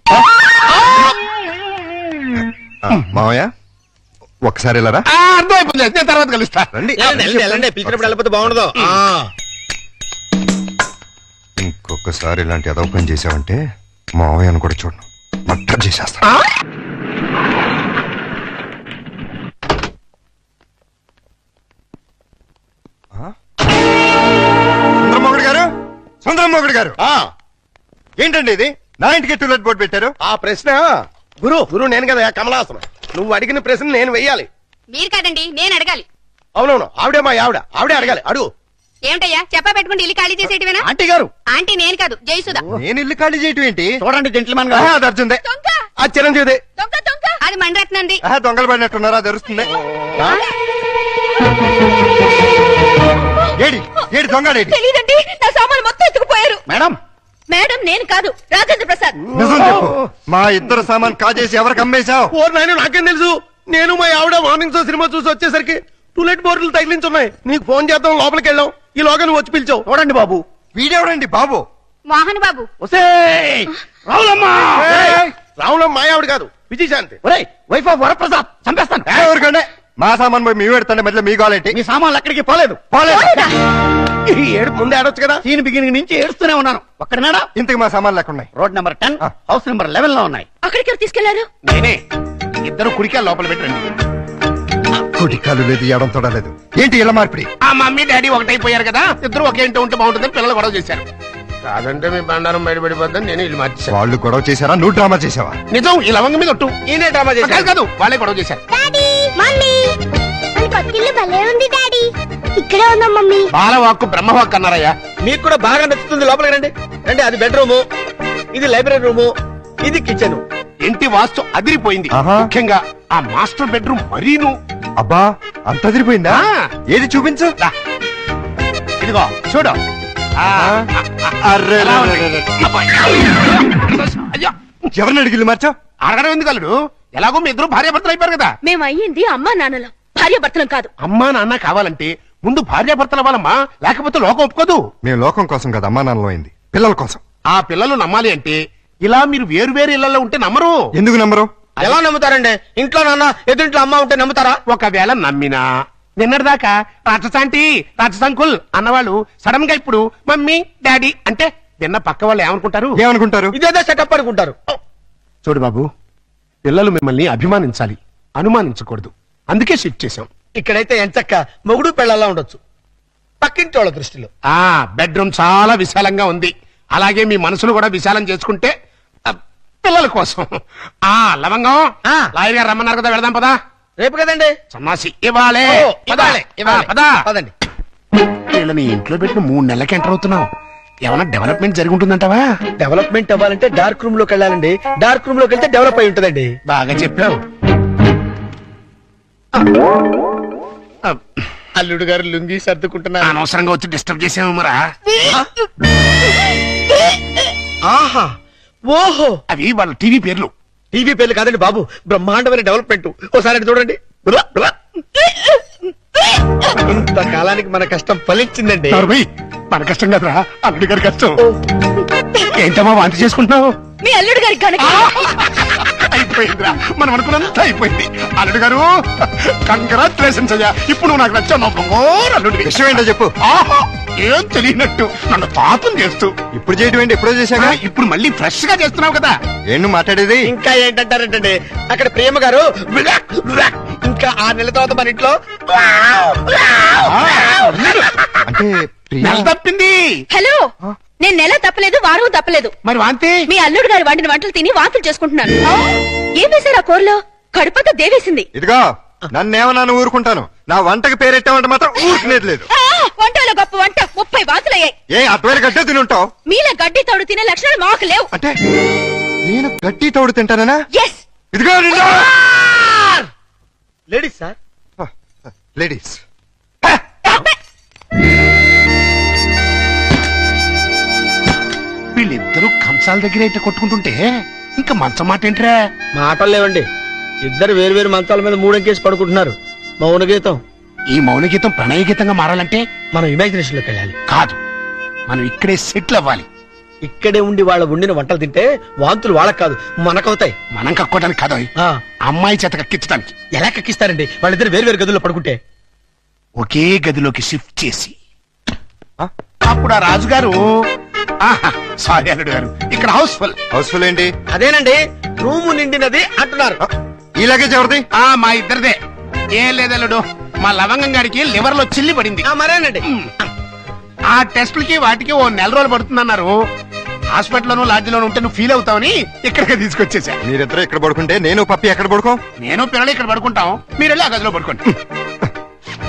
మావయ్య ఒకసారి వెళ్ళరా. అర్థమైపోయింది. నేను తర్వాత కలుస్తా. రండి. పిలిచినప్పుడు వెళ్ళిపోతే బాగుండదు. ఇంకొకసారి ఇలాంటి అదవ పని చేసావంటే మావయ్యను కూడా చూడను, మర్డర్ చేసేస్తా. సుందరమోగుడు గారు, సుందరమోగుడు గారు, ఏంటండి ఇది? నా ఇంటికి టూలెట్ బోర్డు పెట్టారు. ఆ ప్రశ్న గురు నేను కదా కమలాసనం. నువ్వు అడిగిన ప్రశ్న నేను వెయ్యాలి. మీరు కాదండి, నేను అడగాలి. అవునవును, ఆవిడే మా ఆవిడే అడగాలి. అడుగు. ఏమిటయ్యా చెప్పా పెట్టుకుంటే ఇల్లు ఖాళీ చేసేటివేనా? ఆంటీ గారు. ఆంటీ నేను కాదు, జయసుధ. నేను ఇల్లు ఖాళీ చేయటం ఏంటి? చూడండి జెంట్లమెన్ ఆహా, అది అర్జుందే. దొంగ ఆ చిరంజీవిదే. దొంగ దొంగ అది మండరత్నంది. ఆహా, దొంగలు పడినట్టున్నారా? అది అరుస్తుంది. ఏడి ఏడి దొంగడేడి? తెలీదండి, నా సామాన్లు మొత్తం ఎత్తుకుపోయారు. మేడం మేడం నేను కాదు, రాజేంద్ర ప్రసాద్. నిజం చెప్పు. మా ఇద్దరు సామాన్ కాజేసి ఎవరికి అమ్మేశావు? ఓర్ నాయన, నాకేం తెలుసు? నేను మా ఆవిడ మార్నింగ్ షో సినిమా చూసి వచ్చేసరికి టూలెట్ బోర్డులు తగిలించున్నాయి. నీకు ఫోన్ చేద్దాం లోపలికి వెళ్ళాం. ఈ లోగా నువ్వు వచ్చి పిలిచావు. చూడండి బాబు. వీడెవడండి బాబు? మోహన్ బాబు. రావులమ్మ మా ఆవిడ కాదు, విజయశాంతి. వైఫ్ ఆఫ్ వరప్రసాద్ చంపేస్తాను. ఎవరికంటే మా సామాన్ పోయి మీ పెడతాండి, మధ్యలో మీ కాలేంటి? మీ సామాన్లు ఎక్కడికి పోలేదు. పోలేదు. ఈ ఏడు ముందే ఆడొచ్చు కదా. సీన్ బిగినింగ్ నుంచి ఏడుస్తూనే ఉన్నాను. ఒక్కడనాడా? ఇంతకు మా సామాన్లు ఎక్కడున్నాయి? రోడ్ నెంబర్ 10, ఆ. హౌస్ నెంబర్ 11 లో ఉన్నాయి. అక్కడికి ఎవరు తీసుకెళ్లారు? నేనే. ఇద్దరు కుడికాయలు లోపల పెట్టండి. కుటికాలు లేదు, ఎడం తొడలేదు. ఏంటి ఇలా మార్పిడి? ఆ మమ్మీ డాడీ ఒకటైపోయారు కదా, ఇద్దరు ఒకే ఇంట్లో ఉంటే బాగుంటుందని పిల్లలు గొడవ చేశారు. కాదంటే మీ బండారం బయటపడిపోద్దని నేను ఇల్లు మార్చేశాను. వాళ్ళు గొడవ చేశారా, నువ్వు డ్రామా చేసావా? నిజం, ఈ లవంగం మీద ఒట్టు. ఈయనే డ్రామా చేశారు. కాదు, వాళ్ళే గొడవ చేశారు. డాడీ మమ్మీ మన కొత్తిల్లు భలే ఉంది డాడీ. ఇక్కడే ఉన్నాం మమ్మీ. బాలవాక్కు బ్రహ్మవాక్కు అన్నారయ్యా. మీకు కూడా బాగా నచ్చుతుంది. లోపలికి రండి. రండి. అది బెడ్రూము, ఇది లైబ్రరీ రూము, ఇది కిచెన్. ఇంటి వాస్తు అదిరిపోయింది. ఆహా. ముఖ్యంగా ఆ మాస్టర్ బెడ్రూమ్ మరీను. అబ్బా, అంత అదిరిపోయిందా? ఆ. ఏది చూపించు. రా. ఇదిగో చూడు. ఆ, అర్రే, ఎలా ఉంది? రే, రే, రే. అబ్బాయి. అయ్యో, ఎవరిని అడిగిల్లు మార్చావు? అడగడం ఎందుకు అల్లుడు? ఎలాగో మీ ఇద్దరు భార్యాభర్తలు అయిపోయారు కదా. మేము అయ్యింది అమ్మా నాన్నలం, భార్య భర్తలం కాదు. అమ్మా నాన్న కావాలంటే ముందు భార్యాభర్తలు అవ్వాలమ్మా, లేకపోతే లోకం ఒప్పుకోదు. మేము లోకం కోసం కదా అమ్మా నాన్నలో అయింది, పిల్లల కోసం. ఆ పిల్లలు నమ్మాలి అంటే ఇలా మీరు వేరు వేరు ఇళ్లలో ఉంటే నమ్మరు. ఎందుకు నమ్మరు? ఎలా నమ్ముతారండి? ఇంట్లో నాన్న ఎదుంట్లో అమ్మ ఉంటే నమ్ముతారా? ఒకవేళ నమ్మినా నిన్నటిదాకా రాజశాంతి రాజసంకుల్ అన్నవాళ్ళు సడన్ గా ఇప్పుడు మమ్మీ డాడీ అంటే విన్న పక్క వాళ్ళు ఏమనుకుంటారు? ఏమనుకుంటారు? ఇదేదో సెటప్ అనుకుంటారు. చూడు బాబు, పిల్లలు మిమ్మల్ని అభిమానించాలి, అనుమానించకూడదు. అందుకే షిఫ్ట్ చేశాం. ఇక్కడైతే ఎంచక్క మొగుడు పెళ్ళలా ఉండొచ్చు. పక్కింటి వాళ్ళ దృష్టిలో ఆ బెడ్రూమ్ చాలా విశాలంగా ఉంది. అలాగే మీ మనసును కూడా విశాలం చేసుకుంటే పిల్లల కోసం. ఆ లవంగం లాయర్ గారు రమ్మన్నారు కదా, వెళదాం పదా. రేపు కదండి సన్నాసి. ఇవ్వాలే పదండి. వీళ్ళని ఇంట్లో పెట్టిన 3 నెలలకి ఎంటర్ అవుతున్నావు. ఏమైనా డెవలప్మెంట్ జరిగి ఉంటుందంటావా? డెవలప్మెంట్ అవ్వాలంటే డార్క్ రూమ్ లోకి వెళ్ళాలండి. డార్క్ రూమ్ లోకి వెళ్తే డెవలప్ అయి ఉంటుందండి. బాగా చెప్పావు. అల్లుడు గారు లుంగి సర్దుకుంటున్నారు. అనవసరంగా వచ్చి డిస్టర్బ్ చేసాము మరా. ఆహా, ఓహో, అవి వాళ్ళ టీవీ పేర్లు. టీవీ పేర్లు కాదండి బాబు, బ్రహ్మాండమైన డెవలప్మెంట్. ఓసారి అటు చూడండి. ఇంతకాలానికి మన కష్టం ఫలించిందండి. మన కష్టం కదరా, అల్లుడి గారి కష్టం. ఏంటమ్మా వాంతి చేసుకుంటున్నావు? మీ అల్లుడు గారి కనుక అయిపోయిందిరా, మనం అనుకున్నంత అయిపోయింది. అల్లుడు గారు కంగ్రాచులేషన్స్ అయ్యా. ఇప్పుడు నువ్వు నాకు నచ్చావు. అల్లుడి విషయం ఏంటో చెప్పు. ఆహా, ఏం తెలియనట్టు నన్ను పాపం చేస్తూ. ఇప్పుడు చేయటం ఏంటి? ఎప్పుడో చేశాగా. ఇప్పుడు మళ్ళీ ఫ్రెష్ గా చేస్తున్నావు కదా. ఏంటి మాట్లాడేది? ఇంకా ఏంటంటారేంటండి, అక్కడ ప్రేమ గారు ఇంకా 6 నెలల తర్వాత మన ఇంట్లో అంటే ప్రియా- నెల తప్పింది. హలో, నేను నెల తప్పలేదు, వారం తప్పలేదు. మరి వాంతి మీ అల్లుడు గారి వండిన వంటలు తిని వాంతులు చేసుకుంటున్నాను. ఏం వేశారు ఆ కూరలో? కడుపంతా దేవేసింది. ఇదిగో, నన్నేమన్నాను ఊరుకుంటాను, నా వంటకి పేరెట్టామంటే మాత్రం ఊరుకునేది లేదు. వంటలో గొప్ప వంట 30 వాంతులయ్యాయి. ఏ అటువైన గడ్డే తిని ఉంటావు? మీలా గడ్డి తోడు తినే లక్షణాలు మాకు లేవు. అంటే నేను గడ్డి తోడు తింటానా? ఎస్. ఇదిగో నిన్ను. Ladies sir. లేడీస్. వీళ్ళిద్దరూ కంచాల దగ్గర అయితే కొట్టుకుంటుంటే ఇంకా మంచం మాట ఏంట్రా? మాటలు లేవండి. ఇద్దరు వేరు వేరు మంచాల మీద 3 అంకేసి పడుకుంటున్నారు. మౌన గీతం. ఈ మౌన గీతం ప్రణయ గీతంగా మారాలంటే మనం ఇమాజినేషన్ లోకి వెళ్ళాలి. కాదు, మనం ఇక్కడే సెటిల్ అవ్వాలి. ఇక్కడే ఉండి వాళ్ళ వండిన వంటలు తింటే వాంతులు వాళ్ళకి కాదు మనకవుతాయి. మనం కక్కోవడానికి కాదు, అమ్మాయి చేత కక్కించడానికి. ఎలా కక్కిస్తారండి? వాళ్ళిద్దరు వేరు వేరు గదుల్లో పడుకుంటే ఒకే గదిలోకి షిఫ్ట్ చేసి అప్పుడు ఆ రాజుగారు సారీ అల్లుడు గారు, ఇక్కడ హౌస్ఫుల్. హౌస్ఫుల్ ఏంటి? అదేనండి, రూము నిండినది అంటున్నారు. ఈ లగేజ్ ఎవరిది? మా ఇద్దరిదే. ఏం లేదల్లుడు, మా లవంగం గారికి లివర్ లో చిల్లి పడింది. మరేనండి, ఆ టెస్టులకి వాటికి 1 నెల రోజులు పడుతుందన్నారు. హాస్పిటల్లోనూ లాడ్జిలోనూ ఉంటే నువ్వు ఫీల్ అవుతావని ఇక్కడికి తీసుకొచ్చేసా. మీరిద్దరు ఇక్కడ పడుకుంటే నేను పప్పి ఎక్కడ పడుకో? నేను పిల్లలు ఇక్కడ పడుకుంటాం, మీరు వెళ్ళి ఆ గదిలో పడుకోండి.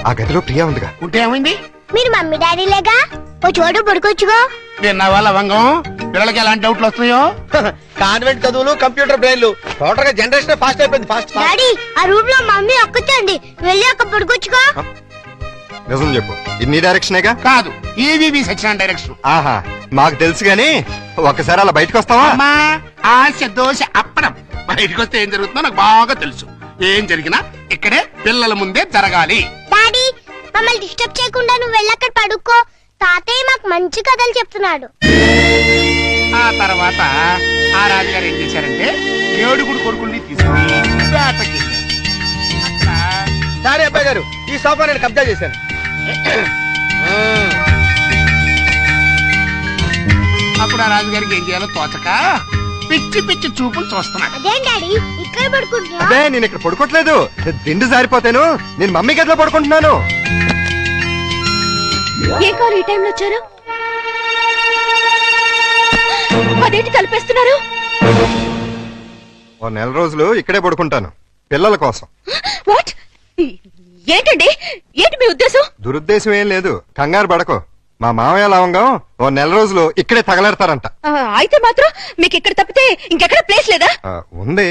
ఆ గదిలో ప్రియా ఉందిగా. ఉంటే ఏమైంది? మీరు మమ్మీ డాడీ లేగా ఓ చోటు పడుకోవచ్చుగా. విన్నావా లవంగం, పిల్లలకి ఎలాంటి డౌట్లు వస్తున్నాయో? కాన్వెంట్ చదువులు, కంప్యూటర్ బ్రెయిన్లు, టోటల్ గా జనరేషన్ ఫాస్ట్ అయిపోయింది. ఫాస్ట్. డాడీ, ఆ రూమ్ లో మమ్మీ ఒక్కచండి, వెళ్ళి అక్కడ పడుకోవచ్చుగా. నిజం చెప్పు, ఇన్ని డైరెక్షనేగా? కాదు, ఈవీవి సెక్షన్ డైరెక్షన్. ఆహా, మాకు తెలుసు గాని ఒక్కసారి అలా బయటకు వస్తావా? అమ్మా, ఆశ దోశ అప్పడం. బయటకు వస్తే ఏం జరుగుతుందో నాకు బాగా తెలుసు. ఏం జరిగినా ఇక్కడే పిల్లల ముందే జరగాలి. డాడీ, మమ్మల్ని డిస్టర్బ్ చేయకుండా నువ్వు వెళ్ళి అక్కడ పడుకో. తాతయ్య మాకు మంచి కథలు చెప్తున్నాడు. ఆ తర్వాత ఆ రాజుగారు ఏం చేశారంటే 7 కొడుకుల్ని తీసుకుని వేటకి సరే అబ్బాయి గారు, ఈ సోఫా నేను కబ్జా చేశాను. అప్పుడు ఆ రాజుగారికి ఏం చేయాలో తోచక పిచ్చి పిచ్చి చూపులు చూస్తున్నాడు. అదేం డాడీ ఇక్కడ పడుకుంటున్నా? అదే నేను ఇక్కడ పడుకోవట్లేదు, దిండు జారిపోతాను. నేను మమ్మీ గదిలో పడుకుంటున్నాను. ఏం కావాలి ఈ టైంలో వచ్చారు? అదేంటి తలపేస్తున్నారు? ఓ నెల రోజులు ఇక్కడే పడుకుంటాను పిల్లల కోసం. వాట్? ఏంటండి, ఏంటి మీ ఉద్దేశం? దురుద్దేశం ఏం లేదు, కంగారు పడకో. మా మామయ్య లవంగం ఓ నెల రోజులు ఇక్కడే తగలెడతారంట. అయితే మాత్రం మీకు ఇక్కడ తప్పితే ఇంకెక్కడ ప్లేస్ లేదా? ఉంది,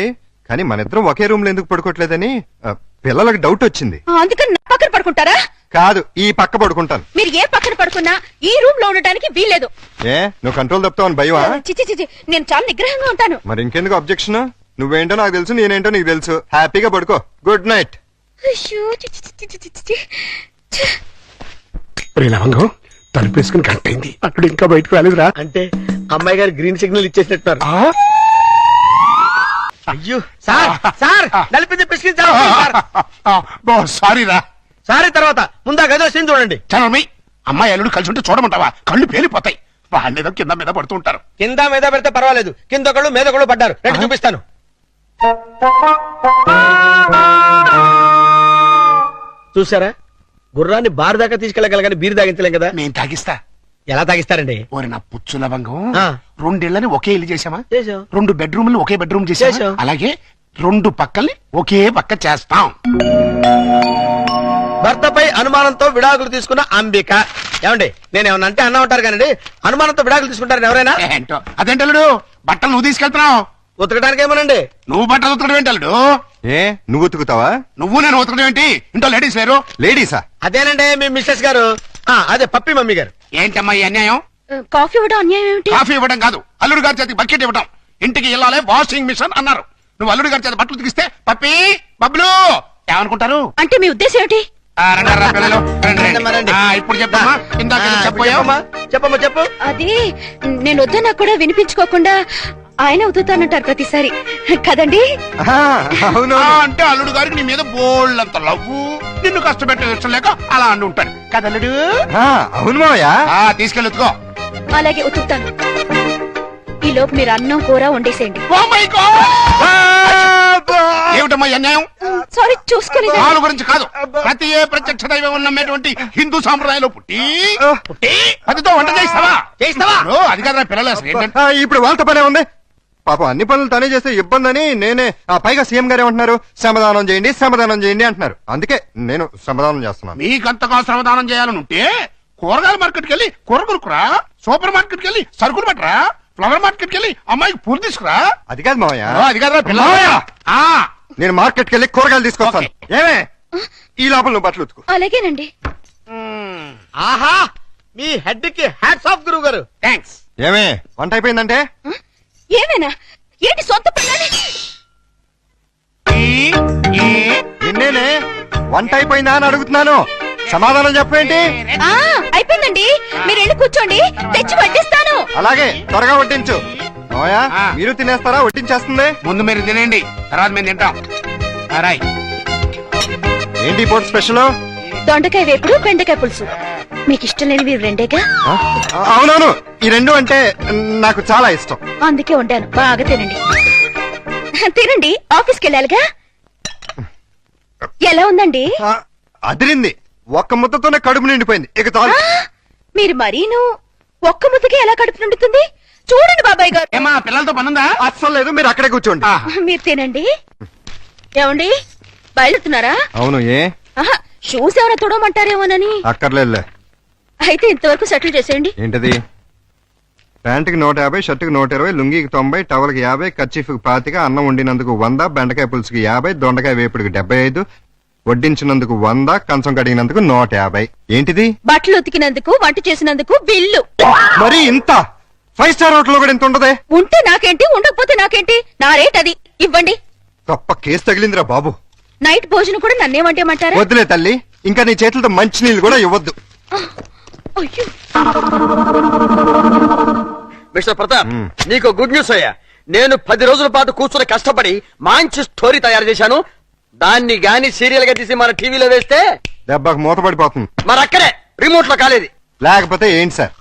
కానీ మన ఇద్దరం ఒకే రూమ్ లో ఎందుకు పడుకోవట్లేదని పిల్లలకు డౌట్ వచ్చింది. అందుకని నా పక్కన పడుకుంటారా? కాదు, ఈ పక్క పడుకుంటాను. మీరు ఏ పక్కన పడుకున్నా ఈ రూమ్ లో ఉండడానికి వీల్లేదు. ఏ నువ్వు కంట్రోల్ తప్పుతావని భయమా? చిచి చిచి, నేను చాలా నిగ్రహంగా ఉంటాను. మరి ఇంకెందుకు అబ్జెక్షన్? నువ్వేంటో నాకు తెలుసు, నేనేంటో నీకు తెలుసు. హ్యాపీగా పడుకో. Good night. అయ్యో, చిచి చిచి చిచి చిచి. రే లవంగం, తలుపేసుకుని గంట అయింది, అక్కడ ఇంకా బయటకు రాలేదురా. అంటే అమ్మాయి గారు గ్రీన్ సిగ్నల్ ఇచ్చేసినట్టున్నారు. అయ్యో సార్, సార్ నలిపింది పిసికించారు సార్. సారీ రా. సారీ తర్వాత ముందా గదిలో సీన్ చూడండి. చనమి, అమ్మాయి అల్లుడు కలిసి ఉంటే చూడమంటావా? కళ్ళు పేలిపోతాయి. వాళ్ళేదో కింద మీద పడుతూ ఉంటారు. కింద మీద పెడితే పర్వాలేదు, కింద ఒకళ్ళు మీద ఒకళ్ళు పడ్డారు. రండి చూపిస్తాను. చూసారా, గుర్రాన్ని బారు దాకా తీసుకెళ్ళగలగాని బీరు తాగించలేం కదా. నేను తాగిస్తా. ఎలా తాగిస్తారండి? ఓరి నా పుచ్చు లవంగం, ఆ. 2 ఇళ్ళని ఒకే ఇల్లు చేసామా? చేసాం. 2 బెడ్రూమ్లు ఒకే బెడ్రూమ్ చేసాం. చేసాం. అలాగే 2 పక్కల్ని ఒకే పక్క చేస్తాం. భర్తపై అనుమానంతో విడాకులు తీసుకున్న అంబిక. ఏమండి, నేను ఏమన్నా అంటే అన్నా ఉంటారు కానీ అనుమానంతో విడాకులు తీసుకుంటారని ఎవరైనా? ఏంటో అదేంటలుడు, బట్టలు నువ్వు తీసుకెళ్తున్నావు. ఉతకడానికి ఏమోనండి. నువ్వు బట్టలు ఉతకడం ఏంటలుడు? ఏ నువ్వు ఉతుకుతావా? నువ్వు నేను ఉతకడం ఏంటి? ఇంట్లో లేడీస్ లేరు? లేడీసా? అదేనండి మీ మిస్సెస్ గారు. అదే పప్పి మమ్మీ గారు. ఏంటమ్మా ఈ అన్యాయం? కాఫీ ఇవ్వడం అన్యాయం ఏమిటి? కాఫీ ఇవ్వడం కాదు, అల్లుడు గారి చేతికి బకెట్ ఇవ్వడం. ఇంటికి వెళ్ళాలి వాషింగ్ మిషన్ అన్నారు. నువ్వు అల్లుడు గారి చేతి బట్టలు ఉతికిస్తే పప్పి బబ్లు ఏమనుకుంటారు? అంటే మీ ఉద్దేశం ఏమిటి? రండి రా పిల్లలు, రండి, రండి. రండి. ఇప్పుడు చెప్పమ్మా. ఇందాక ఏదో చెప్పబోయావు. చెప్పమ్మా చెప్పు. అది నేను వద్దన్నా కూడా వినిపించుకోకుండా ఆయన ఉతుతానంటారు ప్రతిసారి కదండి. అవును. అంటే అల్లుడు గారికి నీ మీద బోల్డంత లవ్వు, నిన్ను కష్టపెట్టే ఇష్టం లేక అలా అంటూ ఉంటాడు కదల్లుడు. అవును మావయ్య. తీసుకెళ్ళి ఉతుకో. అలాగే ఉతుకుతాను. ఈ లోపు మీరు అన్నం కూర వండేసేయండి. Oh my God! ఏమిటమ్మా ఈ అన్యాయం? సారీ, చూసుకోలేదు. వాళ్ళ గురించి కాదు, ప్రతి ఏ ప్రత్యక్ష దైవం నమ్మేటువంటి హిందూ సాంప్రదాయంలో పుట్టి అదితో వంట చేయిస్తావా? అది కాదు పిల్లలు అసలు ఏంటంటే. ఇప్పుడు వాళ్ళతో పనే ఉంది. పాపం అన్ని పనులు తనే చేస్తే ఇబ్బంది అని నేనే. పైగా సీఎం గారు ఏమంటున్నారు? శ్రమదానం చేయండి, శ్రమదానం చేయండి అంటున్నారు. అందుకే నేను శ్రమదానం చేస్తున్నాను. మీకంతగా శ్రమదానం చేయాలని ఉంటే కూరగాయల మార్కెట్కి వెళ్ళి కూర కొనుక్కురా, సూపర్ మార్కెట్కి వెళ్ళి సరుకులు పట్టరా, ఫ్లవర్ మార్కెట్కి వెళ్ళి అమ్మాయికి పూలు తీసుకురా. అది కాదు మావయ్య. అది కాదురా పిల్లలు. నేను మార్కెట్కి వెళ్ళి కూరగాయలు తీసుకొస్తాను. ఏమే ఈ లోపల నువ్వు బట్టలు ఉతుకు. అలాగేనండి. ఆహా, మీ హెడ్ కి హ్యాట్స్ ఆఫ్ గురువు గారు. థ్యాంక్స్. ఏమే వంట అయిపోయిందంటే? ఏమైనా ఏంటి సొంత పిల్లని? నిన్నేనే వంట అయిపోయిందా అని అడుగుతున్నాను. సమాధానం చెప్పేంటి? అయిపోయిందండి, మీరు వెళ్ళి కూర్చోండి, తెచ్చి వడ్డిస్తాను. అలాగే త్వరగా వడ్డించు. మావయ్య మీరు తినేస్తారా? వడ్డించేస్తుంది. ముందు మీరు తినేయండి, తర్వాత మేము తింటాం. రాయ్. ఏంటి పోటీ స్పెషల్? దొండకాయ వేపుడు, బెండకాయ పులుసు. మీకు ఇష్టం లేనివి రెండేగా? అవునవును, ఈ 2 అంటే నాకు చాలా ఇష్టం. అందుకే వండాను, బాగా తినండి. తినండి, ఆఫీస్కి వెళ్ళాలిగా. ఎలా ఉందండి? అదిరింది. ఒక్క ముద్దతోనే కడుపు నిండిపోయింది. ఇక చాలు. మీరు మరీను ఒక్క ముద్దకి ఎలా కడుపు నిండుతుంది? చూడండి బాబాయ్ గారు. ఏమా పిల్లలతో పనుందా? అస్సలు లేదు, మీరు అక్కడే కూర్చోండి. మీరు తినండి. ఏమండి, బయలుతున్నారా? అవును. ఏ షూస్ ఎవరైనా తొడమంటారేమోనని. అక్కర్లేదులే. అయితే ఇంతవరకు సెటిల్ చేసేయండి. ఏంటది? ప్యాంటుకి 150, షర్టుకి 120, లుంగికి 90, టవల్కి 50, కర్చీఫ్కి 25, అన్నం వండినందుకు 100, బెండకాయ పులుసుకి 50, దొండకాయ వేపుడికి 75, వడ్డించినందుకు 100, కంచం కడిగినందుకు 150. ఏంటిది? బట్టలు ఉతికినందుకు, వంట చేసినందుకు బిల్లు. మరి ఇంత 5 స్టార్ హోటల్ లో కూడా ఇంత ఉండదే? ఉంటే నాకేంటి, ఉండకపోతే నాకేంటి, నా రేట్ అది. ఇవ్వండి. గొప్ప కేసు తగిలిందిరా బాబు. నైట్ భోజనం కూడా నన్నేమంటేమంటారా? వద్దులే తల్లి, ఇంకా నీ చేతులతో మంచినీళ్ళు కూడా ఇవ్వద్దు. అయ్యో, మిస్టర్ ప్రతాప్, నీకు గుడ్ న్యూస్ అయ్యా. నేను 10 రోజుల పాటు కూర్చొని కష్టపడి మంచి స్టోరీ తయారు చేశాను. దాన్ని గాని సీరియల్ గా తీసి మన టీవీలో వేస్తే దెబ్బకు మూతపడిపోతుంది. మరి అక్కడే రిమోట్ లో కాలేదు. లేకపోతే ఏంటి సార్,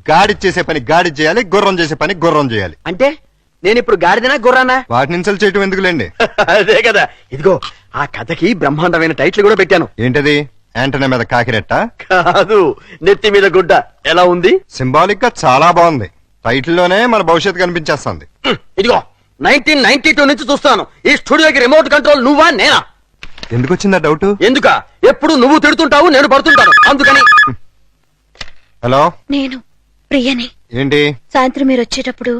గాడి చేసే పని గాడి చేయాలి, గుర్రం చేసే పని గుర్రం చేయాలి. అంటే నేను ఇప్పుడు గాడిదనా గుర్రానా? వాటిని ఇన్సల్ట్ చేయటం ఎందుకులేండి. అదే కదా. ఇదిగో ఆ కథకి బ్రహ్మాండమైన టైటిల్ కూడా పెట్టాను. ఏంటది? యాంటనా మీద కాకిరెట్ట? కాదు, నెత్తి మీద గుడ్డ. ఎలా ఉంది? సింబాలిక్ గా చాలా బాగుంది. టైటిల్ లోనే మన భవిష్యత్తు కనిపించేస్తుంది. ఇదిగో 1992 నుంచి చూస్తాను ఈ స్టూడియోకి రిమోట్ కంట్రోల్ నువ్వా నేనా? ఎందుకు వచ్చిందా డౌట్? ఎందుక? ఎప్పుడు నువ్వు తిడుతుంటావు, నేను పడుతుంటాను, అందుకని. హలో, నేను ప్రియని. ఏంటి? సాయంత్రం మీరు వచ్చేటప్పుడు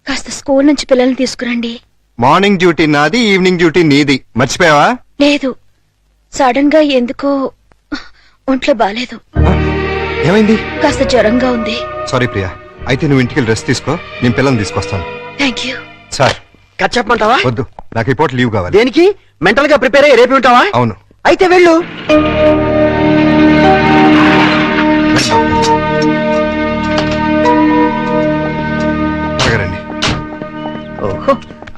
కాస్త స్కూల్ నుంచి పిల్లల్ని తీసుకురండి. మార్నింగ్ డ్యూటీ నాది, ఈవినింగ్ డ్యూటీ నీది. మర్చిపోయావా? లేదు, సడన్ గా ఎందుకో ఒంట్లో బాలేదు. ఏమైంది? కాస్త జ్వరంగా ఉంది. సారీ ప్రియా, అయితే నువ్వు ఇంటికి రెస్ట్ తీసుకో, నేను పిల్లల్ని తీసుకొస్తాను. Thank you. సార్ కట్ చెప్పమంటావా? వద్దు, నాకు రిపోర్ట్ లీవ్ కావాలి. దేనికి? మెంటల్ గా ప్రిపేర్ అయ్యి రేపు ఉంటావా? అవును. అయితే వెళ్ళు. త్వరగా రండి. ఓహో,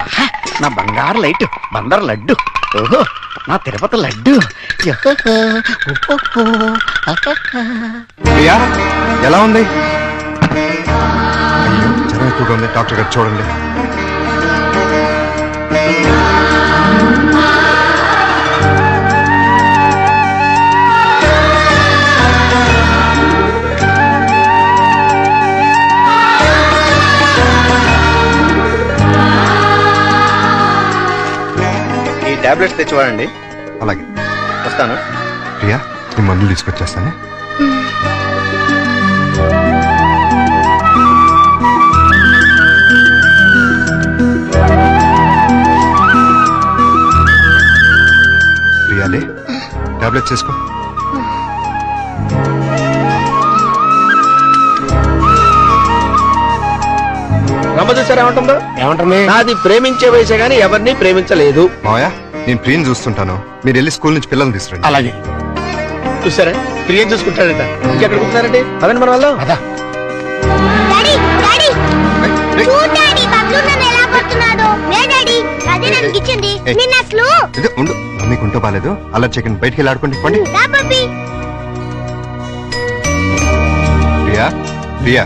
ఆహా, నా బంగారు లైట్, బందర్ లడ్డు. ఓహో, నా తిరుపతి లడ్డు. ప్రియా ఎలా ఉంది? అయ్యో, జ్వరం ఎక్కువగా ఉంది, డాక్టర్ గారు చూడండి. ఈ టాబ్లెట్స్ తెచ్చివాడండి. అలాగే వస్తాను. ప్రియా, నీ మందులు తీసుకొచ్చేస్తాను. ప్రియాలే, టాబ్లెట్ చేసుకో. రమ్మ చూసారా ఏమంటుందో? ఏమంటుంది? నాది ప్రేమించే వయసే గానీ ఎవరిని ప్రేమించలేదు. మావయ్య, నేను ప్రియని చూస్తుంటాను, మీరు వెళ్ళి స్కూల్ నుంచి పిల్లల్ని తీసుకురండి. అలాగే. చూసారా, ప్రియం చూసుకుంటాడట. ఇంకెక్కడ కూర్చున్నారండి? అదండి మన వాళ్ళు. అదా డాడీ డాడీ రేయ్, రేయ్. చూడు డాడీ బబ్లు నన్ను ఎలా పడుతున్నాడు. నే డాడీ అదే నన్ను ఇచ్చింది. ఏయ్. నిన్న అసలు ఇది ఉండు, మమ్మీకి ఉంటో బాలేదు. అలా చికెన్ బయటికి వెళ్ళి ఆడుకోండి. పండి. రా పప్పి. ప్రియా, ప్రియా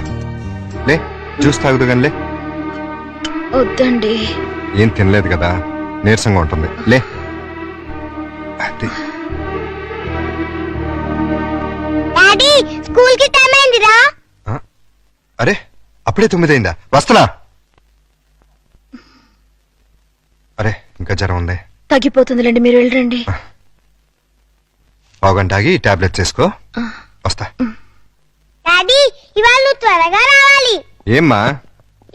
లే, జ్యూస్ తాగుదు కానీ లే. వద్దండి. ఏం తినలేదు కదా, నీరసంగా ఉంటుంది. లే. అది. డాడీ స్కూల్ కి టైం అయిందిరా. ఆ? అరే, అప్పుడే 9 అయిందా? వస్తున్నా. అరే, ఇంకా జ్వరం ఉంది. తగ్గిపోతుందిలేండి, మీరు వెళ్ళండి. పావుగంట ఆగి టాబ్లెట్స్ వేసుకో. వస్తా. డాడీ ఇవాళ నువ్వు త్వరగా రావాలి. ఏమ్మా?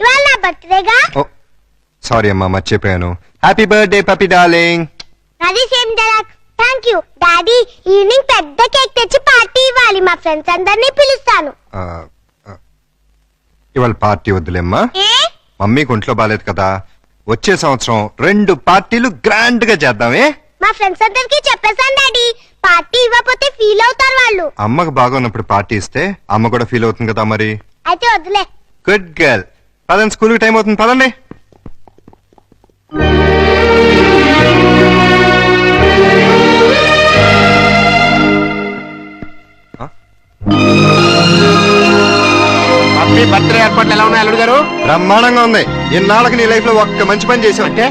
ఇవాళ నా బర్త్డేగా. ఓ సారీ అమ్మా, మర్చిపోయాను. Happy birthday పపి darling. అది same dialogue. Thank you daddy. Evening పెద్ద కేక్ తెచ్చి పార్టీ ఇవ్వాలి. మా ఫ్రెండ్స్ అందరినీ పిలుస్తాను. ఇవాళ పార్టీ వద్దులేమ్మా, ఏ? మమ్మీకి ఒంట్లో బాలేదు కదా. వచ్చే సంవత్సరం 2 పార్టీలు గ్రాండ్ గా చేద్దామే. మా ఫ్రెండ్స్ అందరికి చెప్పేశాను డాడీ. పార్టీ ఇవ్వకపోతే ఫీల్ అవుతారు వాళ్ళు. అమ్మకు బాగున్నప్పుడు పార్టీ ఇస్తే అమ్మ కూడా ఫీల్ అవుతుంది కదా మరి. అయితే వద్దులే. Good girl. పదండి, స్కూల్కి టైం అవుతుంది, పదండి. మీ బర్త్డే ఏర్పాట్లు ఎలా ఉన్నాయి అల్లుడు గారు? బ్రహ్మాండంగా ఉంది. ఇన్నాళ్ళకి నీ లైఫ్ లో ఒక్క మంచి పని చేసావు. అంటే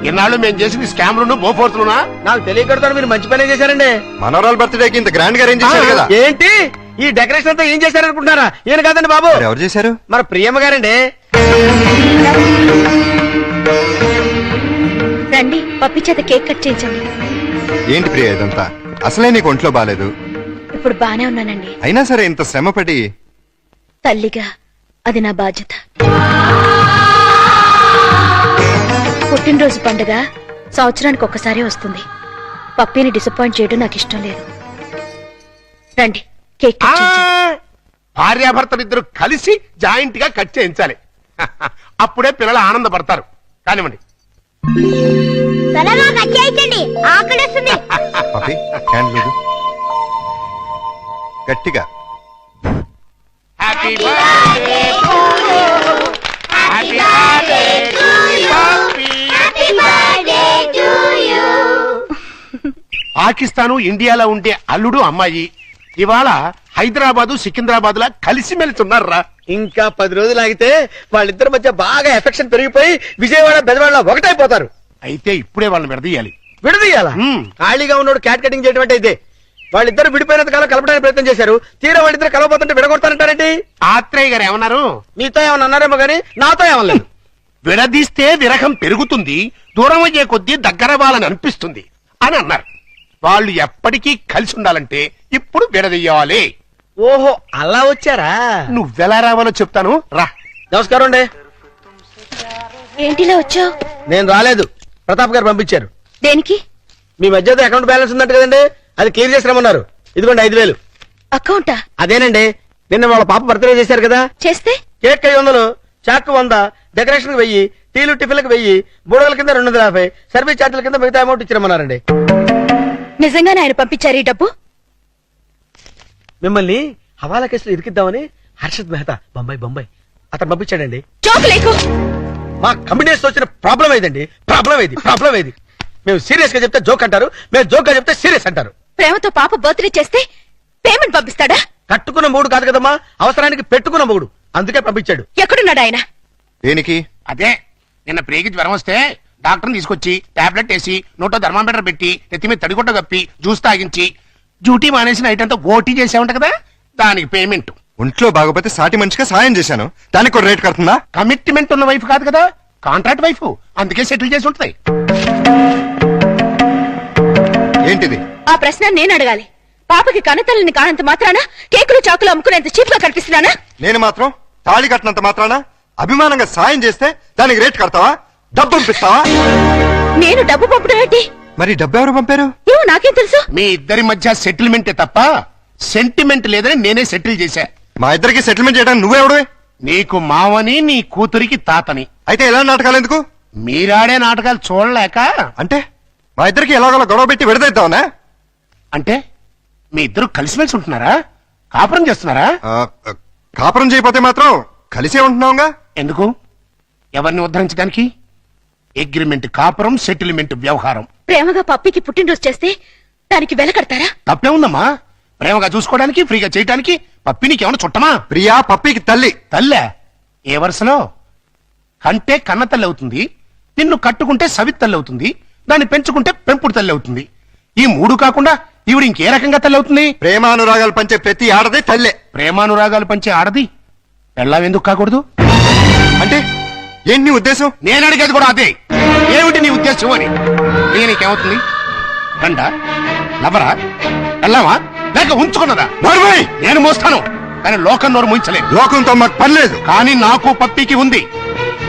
ఇన్నాళ్ళు మేము చేసింది స్కామ్లను బోఫోర్స్లునా? నాకు తెలియకడతాను, మీరు మంచి పనే చేశారండి. మనోరాల్ బర్త్డేకి ఇంత గ్రాండ్ గా అరేంజ్ చేశారు కదా. ఏంటి ఈ డెకరేషన్ అంతా ఏం చేశారనుకుంటున్నారా? ఈయన కాదండి బాబు, మరి ఎవరు చేశారు? మన ప్రియమ్మ గారండి. రండి, పప్పి చేత కేక్ కట్ చేయించండి. ఏంటి ప్రియ ఇదంతా? అసలే నీకు ఒంట్లో బాలేదు. ఇప్పుడు బానే ఉన్నానండి. అయినా సరే ఇంత శ్రమపడి. తల్లిగా అది నా బాధ్యత. పుట్టినరోజు పండుగ సంవత్సరానికి ఒక్కసారి వస్తుంది. పప్పిని డిసప్పాయింట్ చేయడం నాకు ఇష్టం లేదు. రండి, కేక్ కట్ చేయించండి. భార్యాభర్తలిద్దరు కలిసి జాయింట్ గా కట్ చేయించాలి. అప్పుడే పిల్లలు ఆనందపడతారు. కానివ్వండి. త్వరగా కట్ చేయించండి, ఆకలిస్తుంది. పపి, హ్యాండ్ లేదు. గట్టిగా. Happy birthday to you. Happy birthday to you. Happy birthday to you. Pakistan ఇండియాలో ఉండే అల్లుడు అమ్మాయి ఇవాళ హైదరాబాదు సికింద్రాబాద్ లా కలిసిమెలిసి ఉన్నారా? ఇంకా 10 రోజులు ఆగితే వాళ్ళిద్దరి మధ్య బాగా ఎఫెక్షన్ పెరిగిపోయి విజయవాడ బెజవాడ ఒకటైపోతారు. అయితే ఇప్పుడే వాళ్ళని విడదీయాలి. విడదీయాలా? ఖాళీగా ఉన్నోడు క్యాట్ కటింగ్ చేయడం అంటే ఇదే. వాళ్ళిద్దరు విడిపోయినంత కాలం కలపడానికి ప్రయత్నం చేశారు. తీరా వాళ్ళిద్దరు కలవబోతుంటే విడగొడతానంటారేంటి? ఆత్రేయ గారు ఏమన్నారు? మీతో ఏమన్నా అన్నారేమో గానీ నాతో ఏమనలేదు. విడదీస్తే విరహం పెరుగుతుంది, దూరం అయ్యే కొద్దీ దగ్గర వాళ్ళని అనిపిస్తుంది అని అన్నారు. వాళ్ళు ఎప్పటికీ కలిసి ఉండాలంటే ఇప్పుడు విడదీయాలి. ఓహో, అలా వచ్చారా? నువ్వెలా రావాలో చెప్తాను రా. నమస్కారం అండి. ఏంటిలా వచ్చావు? నేను రాలేదు, ప్రతాప్ గారు పంపించారు. దేనికి? మీ మధ్యతో అకౌంట్ బ్యాలెన్స్ ఉందంట కదండి, అది క్లియర్ చేసి రమ్మన్నారు. ఇదిగోండి 5,000. అకౌంటా? అదేనండి, నిన్న వాళ్ళ పాప బర్త్డే చేశారు కదా. చేస్తే కేక్ 500, చాక్ 100, డెకరేషన్ కి 1000, టీలు టిఫిన్లకు 1000, బూడగల కింద 250, సర్వీస్ ఛార్జీల కింద మిగతా అమౌంట్ ఇచ్చిరమ్మన్నారండి. నిజంగానే ఆయన పంపించారు ఈ డబ్బు? మిమ్మల్ని హవాలా కేసులో ఇరికిద్దామని హర్షద్ మెహతా బొంబాయి అతను పంపించాడండి. జోక్ లేకు. మా కమ్యూనిస్ట్ వచ్చిన ప్రాబ్లం ఏదండి? ప్రాబ్లం ఏది? మేము సీరియస్ గా చెప్తే జోక్ అంటారు, మేము జోక్ గా చెప్తే సీరియస్ అంటారు. ప్రేమతో పాప బర్త్డే చేస్తే పేమెంట్ పంపిస్తాడా? కట్టుకున్న మూడు కాదు కదమ్మా, అవసరానికి పెట్టుకున్న మూడు, అందుకే పంపించాడు. ఎక్కడున్నాడు ఆయన? దేనికి? అదే నిన్న ప్రేగి జ్వరం వస్తే డాక్టర్ని తీసుకొచ్చి టాబ్లెట్ వేసి నోట్లో థర్మామీటర్ పెట్టి నెత్తి మీద తడిగుడ్డ కప్పి జ్యూస్ తాగించి డ్యూటీ మానేసిన ఐటమ్ అంతా ఓటీ చేసామంట కదా, దానికి పేమెంట్. ఒంట్లో బాగోపోతే సాటి మనిషిగా సాయం చేశాను, దానికి ఒక రేట్ కడుతుందా? కమిట్మెంట్ ఉన్న వైఫ్ కాదు కదా, కాంట్రాక్ట్ వైఫ్, అందుకే సెటిల్ చేసి ఉంటుంది. ఏంటిది? ఆ ప్రశ్న నేను అడగాలి. పాపకి కన్నతల్లిని కానంత మాత్రాన కేకులు చాకులు అమ్ముకునేంత చీప్ గా కనిపిస్తున్నానా? నేను మాత్రం తాళి కట్టినంత మాత్రాన అభిమానంగా సాయం చేస్తే దానికి రేట్ కడతావా? డబ్బు పంపిస్తావా? నేను డబ్బు పంపడం ఏంటి? మరి డబ్బు ఎవరు పంపారు? ఏమో నాకేం తెలుసు. మీ ఇద్దరి మధ్య సెటిల్మెంటే తప్ప సెంటిమెంట్ లేదని నేనే సెటిల్ చేశా. మా ఇద్దరికి సెటిల్మెంట్ చేయడానికి నువ్వెవడు? నీకు మావని, నీ కూతురికి తాతని. అయితే ఎలా నాటకాలు ఎందుకు? మీరాడే నాటకాలు చూడలేక. అంటే మా ఇద్దరికి ఎలాగోలా గొడవ పెట్టి విడదీద్దామనా? అంటే మీ ఇద్దరు కలిసిమెలిసి ఉంటున్నారా? కాపురం చేస్తున్నారా? కాపురం చేయకపోతే మాత్రం కలిసే ఉంటున్నావుగా. ఎందుకు? ఎవరిని ఉద్ధరించడానికి? అగ్రిమెంట్ కాపురం, సెటిల్మెంట్ వ్యవహారం. ప్రేమగా పప్పికి పుట్టినరోజు చేస్తే దానికి వెల కడతారా? తప్పే ఉందమ్మా, ప్రేమగా చూసుకోవడానికి, ఫ్రీగా చేయడానికి. పప్పినికి ఏమైనా చుట్టమా? ప్రియా పప్పికి తల్లి. తల్లే? ఏ వరుసలో? కంటే కన్న తల్లి అవుతుంది, నిన్ను కట్టుకుంటే సవిత్ తల్లి అవుతుంది, దాన్ని పెంచుకుంటే పెంపుడు తల్లి అవుతుంది. ఈ మూడు కాకుండా ఈవిడ ఇంకే రకంగా తల్లి అవుతుంది? ప్రేమానురాగాలు పంచే ప్రతి ఆడది తల్లే. ప్రేమానురాగాలు పంచే ఆడది పెళ్ళాం ఎందుకు కాకూడదు? అంటే ఏంటి నీ ఉద్దేశం? నేను అడిగేది కూడా అదే. ఏమిటి నీ ఉద్దేశం అని. నీకేమవుతుంది? గండ లవరా, వెళ్ళావా, లేక ఉంచుకున్నదా? నోర్మై! నేను మోస్తాను, కానీ లోకం నోరు మూయించలేదు. లోకంతో మాకు పని లేదు, కానీ నాకు పప్పికి ఉంది.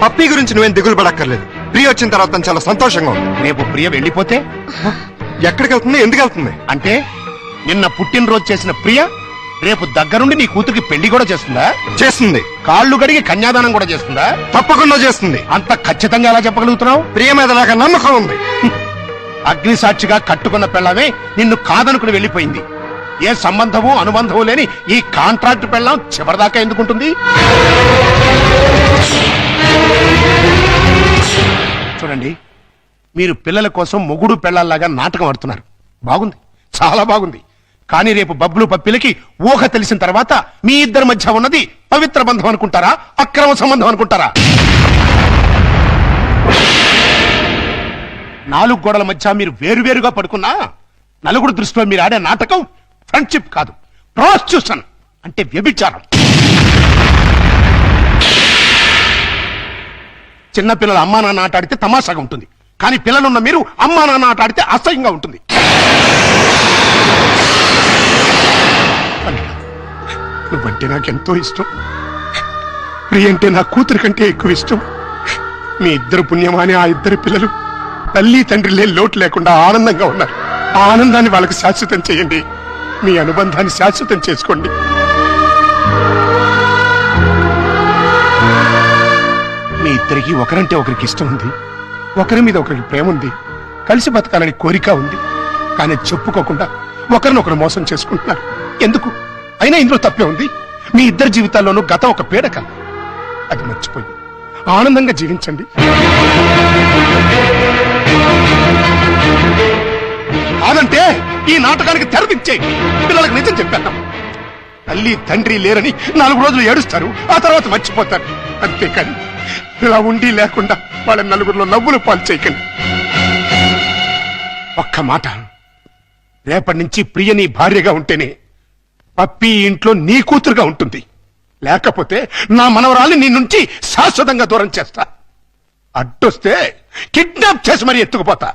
పప్పి గురించి నువ్వేం దిగులు పడక్కర్లేదు. ప్రియ వచ్చిన తర్వాత తను చాలా సంతోషంగా ఉంది. రేపు ప్రియ వెళ్ళిపోతే ఎక్కడికి వెళ్తుంది? ఎందుకు వెళ్తుంది? అంటే నిన్న పుట్టినరోజు చేసిన ప్రియ రేపు దగ్గరుండి నీ కూతురికి పెళ్లి కూడా చేస్తుందా? చేస్తుంది. కాళ్ళు గడిగి కన్యాదానం కూడా చేస్తుందా? తప్పకుండా చేస్తుంది. అంత ఖచ్చితంగా ఎలా చెప్పగలుగుతున్నావు? ప్రియ మీద నాకు నమ్మకం ఉంది. అగ్ని సాక్షిగా కట్టుకున్న పెళ్ళమే నిన్ను కాదనుకుని వెళ్ళిపోయింది. ఏ సంబంధము అనుబంధము లేని ఈ కాంట్రాక్ట్ పెళ్ళం చివరిదాకా ఎందుకుంటుంది? చూడండి, మీరు పిల్లల కోసం మొగుడు పెళ్ళాల్లాగా నాటకం ఆడుతున్నారు. బాగుంది, చాలా బాగుంది. కానీ రేపు బబ్బులు పప్పిలకి ఊహ తెలిసిన తర్వాత మీ ఇద్దరి మధ్య ఉన్నది పవిత్ర బంధం అనుకుంటారా, అక్రమ సంబంధం అనుకుంటారా? 4 గోడల మధ్య మీరు వేరువేరుగా పడుకున్నా నలుగురు దృష్టిలో మీరు ఆడే నాటకం ఫ్రెండ్షిప్ కాదు, ప్రాస్టిట్యూషన్ అంటే వ్యభిచారం. చిన్న పిల్లలు అమ్మా నాన్న ఆట ఆడితే తమాషాగా ఉంటుంది, కానీ పిల్లలున్న మీరు అమ్మా నాన్న ఆట ఆడితే అసహ్యంగా ఉంటుంది. నువ్వంటే నాకెంతో ఇష్టం. ప్రియ అంటే నా కూతురు కంటే ఎక్కువ ఇష్టం. మీ ఇద్దరు పుణ్యమాని ఆ ఇద్దరు పిల్లలు తల్లి తండ్రి లేని లోటు లేకుండా ఆనందంగా ఉన్నారు. ఆ ఆనందాన్ని వాళ్ళకి శాశ్వతం చేయండి. మీ అనుబంధాన్ని శాశ్వతం చేసుకోండి. మీ ఇద్దరికి ఒకరంటే ఒకరికి ఇష్టం ఉంది, ఒకరి మీద ఒకరికి ప్రేమ ఉంది, కలిసి బతకాలని కోరిక ఉంది. కానీ చెప్పుకోకుండా ఒకరినొకరు మోసం చేసుకుంటున్నారు. ఎందుకు? అయినా ఇందులో తప్పే ఉంది. మీ ఇద్దరి జీవితాల్లోనూ గతం ఒక పీడక, అది మర్చిపోయి ఆనందంగా జీవించండి. కాదంటే ఈ నాటకానికి తెరదించేయండి. పిల్లలకు నిజం చెప్పేద్దాం. తల్లి తండ్రి లేరని 4 రోజులు ఏడుస్తారు, ఆ తర్వాత మర్చిపోతారు. అంతేకాని ఇలా ఉండి లేకుండా వాళ్ళ నలుగురిలో నవ్వులు పాలు చేయకండి. ఒక్క మాట, రేపటి నుంచి ప్రియ నీ భార్యగా ఉంటేనే పప్పి ఇంట్లో నీ కూతురుగా ఉంటుంది. లేకపోతే నా మనవరాల్ని నీ నుంచి శాశ్వతంగా దూరం చేస్తా. అడ్డొస్తే కిడ్నాప్ చేసి మరీ ఎత్తుకుపోతా.